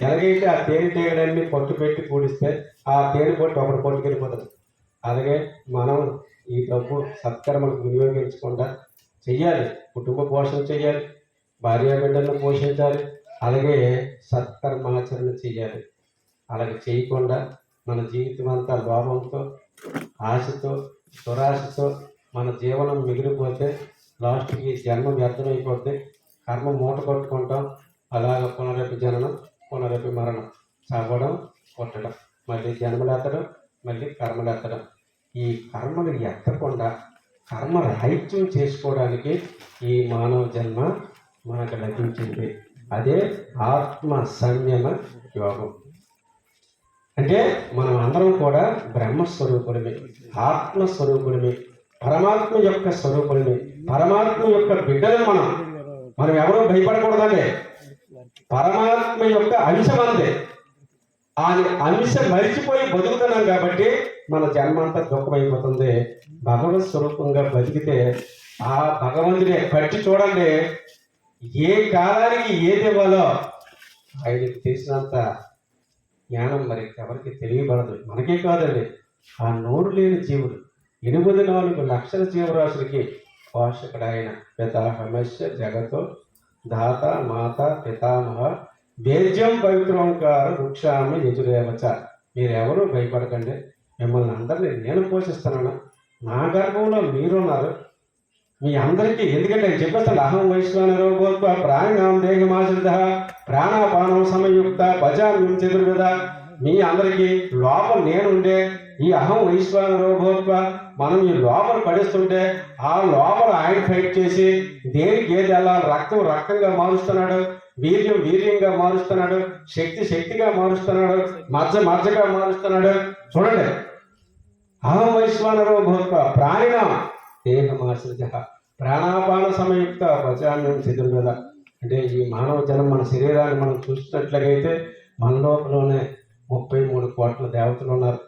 ఎలాగైతే ఆ తేనె తీగలన్నీ పట్టు పెట్టి కూడిస్తే ఆ తేనె పట్టు ఒకటి పట్టుకెళ్ళిపోతుంది. అలాగే మనం ఈ డబ్బు సత్కర్మలకు వినియోగించకుండా చెయ్యాలి. కుటుంబ పోషణ చెయ్యాలి, భార్య బిడ్డలను పోషించాలి, అలాగే సత్కర్మాచరణ చెయ్యాలి. అలాగే చేయకుండా మన జీవితం అంతా లోభంతో, ఆశతో, దురాశతో మన జీవనం మిగిలిపోతే లాస్ట్కి జన్మ వ్యర్థమైపోతే కర్మ మూట కొట్టుకుంటాం. అలాగ పునరపి జననం, పునరపి మరణం, చావడం, కొట్టడం, మళ్ళీ జన్మలెత్తడం, మళ్ళీ కర్మలెత్తడం. ఈ కర్మలు ఎత్తకుండా కర్మ రాహిత్యం చేసుకోవడానికి ఈ మానవ జన్మ మనకు లభించింది. అదే ఆత్మ సంయమ యోగం. అంటే మనం అందరం కూడా బ్రహ్మస్వరూపుడిని, ఆత్మస్వరూపుడిని, పరమాత్మ యొక్క స్వరూపుడిని, పరమాత్మ యొక్క బిడ్డలు. మనం ఎవరో భయపడకూడదండి. పరమాత్మ యొక్క అంశం అంతే. ఆ అంశం మరిచిపోయి బతుకుతున్నాం కాబట్టి మన జన్మ అంతా దుఃఖమైపోతుంది. భగవత్ స్వరూపంగా బతికితే ఆ భగవంతుడే పట్టి చూడండి, ఏ కాలానికి ఏది ఇవ్వాలో ఆయనకి తెలిసినంత జ్ఞానం మరి ఎవరికి తెలియబడదు. మనకే కాదండి, ఆ నోరు లేని జీవుడు 84 లక్షల జీవరాశులకి పోషకుడు ఆయన. పితాహమస్య జగతో దాత మాత పితామహ వేద్యం పవిత్రోంకార వృక్షామి యజురేవచ. మీరెవరూ భయపడకండి, మిమ్మల్ని అందరినీ నేను పోషిస్తున్నాను. నా గర్భంలో మీరున్నారు, మీ అందరికీ, ఎందుకంటే నేను చెప్పేస్తాను, అహం వైశ్వానరో భూత్వా ప్రాణినాం దేహమాశ్రిత ప్రాణాపానం సమయుక్త భజామ్యం చతుర్విధ. మీ అందరికీ లోపల నేనుండే ఈ అహం వైశ్వానరో భూత్వా మనం ఈ లోపల పడిస్తుంటే ఆ లోపల ఆయన ఫైట్ చేసి దేనికి ఏది వెళ్ళాలి, రక్తం రక్తంగా మారుస్తున్నాడు, వీర్యం వీర్యంగా మారుస్తున్నాడు, శక్తి శక్తిగా మారుస్తున్నాడు, మజ్జగా మారుస్తున్నాడు. చూడండి, అహం వైశ్వానరో భూత్వా ప్రాణినాం దేహమాశ్రిత ప్రాణాపాన సమయుక్త భజామ్యం చతుర్విధ. అంటే ఈ మానవ జనం మన శరీరాన్ని మనం చూసినట్లయితే మన లోపలనే 33 కోట్ల దేవతలు ఉన్నారు.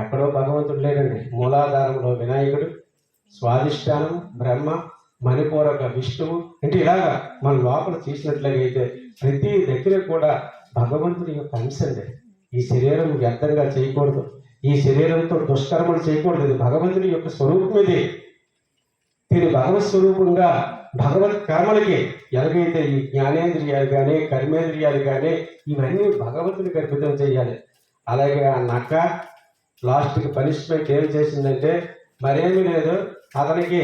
ఎక్కడో భగవంతుడు లేడండి. మూలాధారంలో వినాయకుడు, స్వాధిష్టానం బ్రహ్మ, మణిపూరక విష్ణువు. అంటే ఇలాగా మన లోపల చూసినట్లయితే ప్రతి దగ్గర కూడా భగవంతుడి యొక్క అంశ అండి. ఈ శరీరం వ్యర్థంగా చేయకూడదు, ఈ శరీరంతో దుష్కర్మలు చేయకూడదు. ఇది భగవంతుడి యొక్క స్వరూపం. ఇది దీని భగవత్ స్వరూపంగా భగవత్ కర్మలకి ఎలాగైతే ఈ జ్ఞానేంద్రియాలు కానీ కర్మేంద్రియాలు కానీ ఇవన్నీ భగవంతుడికి అర్పితం చేయాలి. అలాగే ఆ నక్క లాస్ట్కి పనిష్మెంట్ ఏం చేసిందంటే మరేమీ లేదు, అతనికి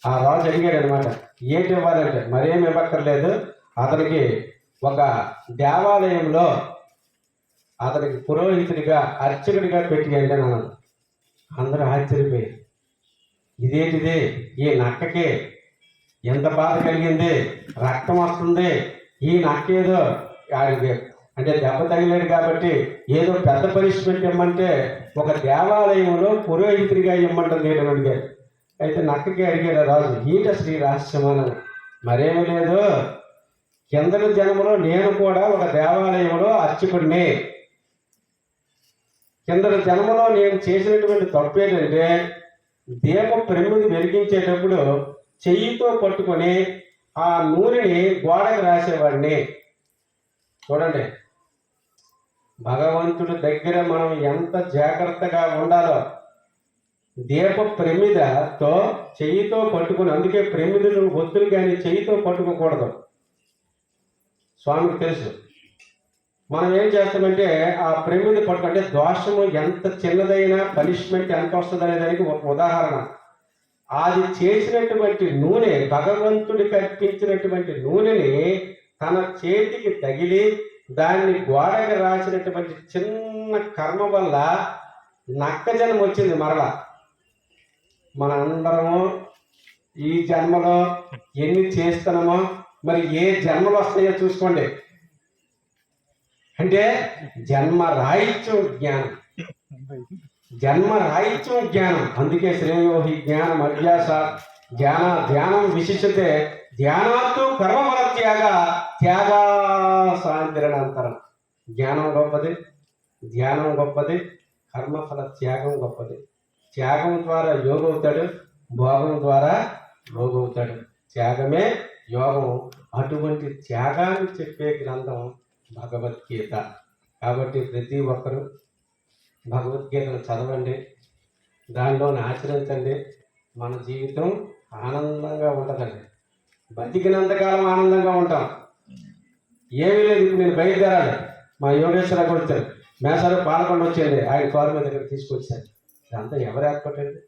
ఆ రాజు అడిగాడు అనమాట, ఏంటి ఇవ్వాలంటే మరేమి ఇవ్వక్కర్లేదు, అతనికి ఒక దేవాలయంలో అతనికి పురోహితుడిగా అర్చకుడిగా పెట్టియండి అని అన్నాడు. అందరూ ఆశ్చర్యపోయారు. ఇదేంటిది, ఈ నక్కకి ఎంత బాధ కలిగింది, రక్తం వస్తుంది, ఈ నక్క ఏదో ఆడికి అంటే దెబ్బ తగిలేడు కాబట్టి ఏదో పెద్ద పనిష్మెంట్ ఇమ్మంటే ఒక దేవాలయంలో పురోహితుడిగా ఇమ్మంటారు నేను అడిగారు. అయితే నక్కకి అడిగాడు రాజు, ఈట శ్రీ రహస్యమని. మరేమీ లేదు, కిందటి జన్మలో నేను కూడా ఒక దేవాలయంలో అర్చకుడిని. కిందటి జన్మలో నేను చేసినటువంటి తప్పు ఏంటంటే దీపం ప్రమిది వెలిగించేటప్పుడు చెయ్యితో పట్టుకొని ఆ నూనెని గోడకు రాసేవాడిని. చూడండి, భగవంతుడి దగ్గర మనం ఎంత జాగ్రత్తగా ఉండాలో. దీప ప్రమిదతో చెయ్యితో పట్టుకుని, అందుకే ప్రమిదలు ఒత్తులు కానీ చెయ్యితో పట్టుకోకూడదు, స్వామికి తెలుసు. మనం ఏం చేస్తామంటే ఆ ప్రమిది పట్టుకుంటే దోషము ఎంత చిన్నదైనా పనిష్మెంట్ ఎంత వస్తుంది అనే దానికి ఒక ఉదాహరణ. అది చేసినటువంటి నూనె, భగవంతుడికి అర్పించినటువంటి నూనెని తన చేతికి తగిలి దాన్ని గోడకి రాసినటువంటి చిన్న కర్మ వల్ల నక్క జన్మ వచ్చింది మరలా. మన అందరము ఈ జన్మలో ఎన్ని చేస్తున్నామో మరి ఏ జన్మలు వస్తాయో చూసుకోండి. అంటే జన్మ రాయిత్యం జ్ఞానం, జన్మ రాయిత్యం జ్ఞానం. అందుకే శ్రేయోహి జ్ఞానం అభ్యాస ధ్యానం విశిష్టతే ధ్యానాత్తు కర్మఫల త్యాగా సాంతిరణాంతరం. జ్ఞానం గొప్పది, ధ్యానం గొప్పది, కర్మఫల త్యాగం గొప్పది. త్యాగం ద్వారా యోగం అవుతాడు, భోగం ద్వారా రోగం అవుతాడు. త్యాగమే యోగం. అటువంటి త్యాగాన్ని చెప్పే గ్రంథం భగవద్గీత. కాబట్టి ప్రతి ఒక్కరూ భగవద్గీతను చదవండి, దానిలోని ఆచరించండి. మన జీవితం ఆనందంగా ఉంటుందండి. బతికినంతకాలం ఆనందంగా ఉంటాం. ఏమీ లేదు. ఇప్పుడు నేను బయలుదేరాలి, మా యోగేశ్వర కూడా వచ్చారు, మేసారు పాలకొండ వచ్చేయండి, ఆయన కారు మీద దగ్గర తీసుకొచ్చారు. ఇదంతా ఎవరు ఏర్పాటండి?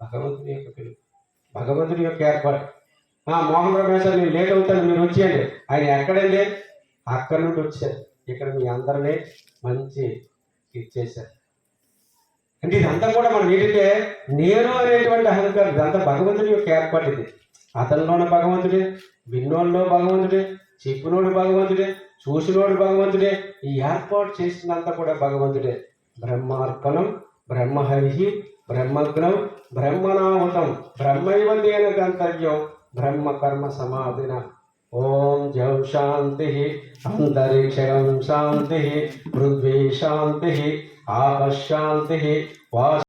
భగవంతుని యొక్క పిలుపు, భగవంతుని యొక్క ఏర్పాటు. మోహన్ రావు మేసారు నేను లేట్ అవుతాను, మీరు వచ్చేయండి. ఆయన ఎక్కడండి? అక్కడి నుండి వచ్చారు, ఇక్కడ మీ అందరినీ మంచి ఇచ్చేశారు. అంటే ఇదంతా కూడా మనం ఏంటంటే నేను అనేటువంటి అహంకారం, ఇదంతా భగవంతుడి యొక్క ఏర్పాటు. ఇది అతనిలోని భగవంతుడే, విన్నోళ్ళలో భగవంతుడే, చెప్పినోడు భగవంతుడే, చూసినోడు భగవంతుడే, ఈ ఏర్పాటు చేసినంతా కూడా భగవంతుడే. బ్రహ్మార్పణం బ్రహ్మహరి బ్రహ్మగ్నం బ్రహ్మనాహుతం బ్రహ్మైవ తేన గంతవ్యం బ్రహ్మ కర్మ సమాధిన. ఓం జౌ శాంతి అంతరిక్షం శాంతి పృథ్వీ శాంతి ఆపశాంతి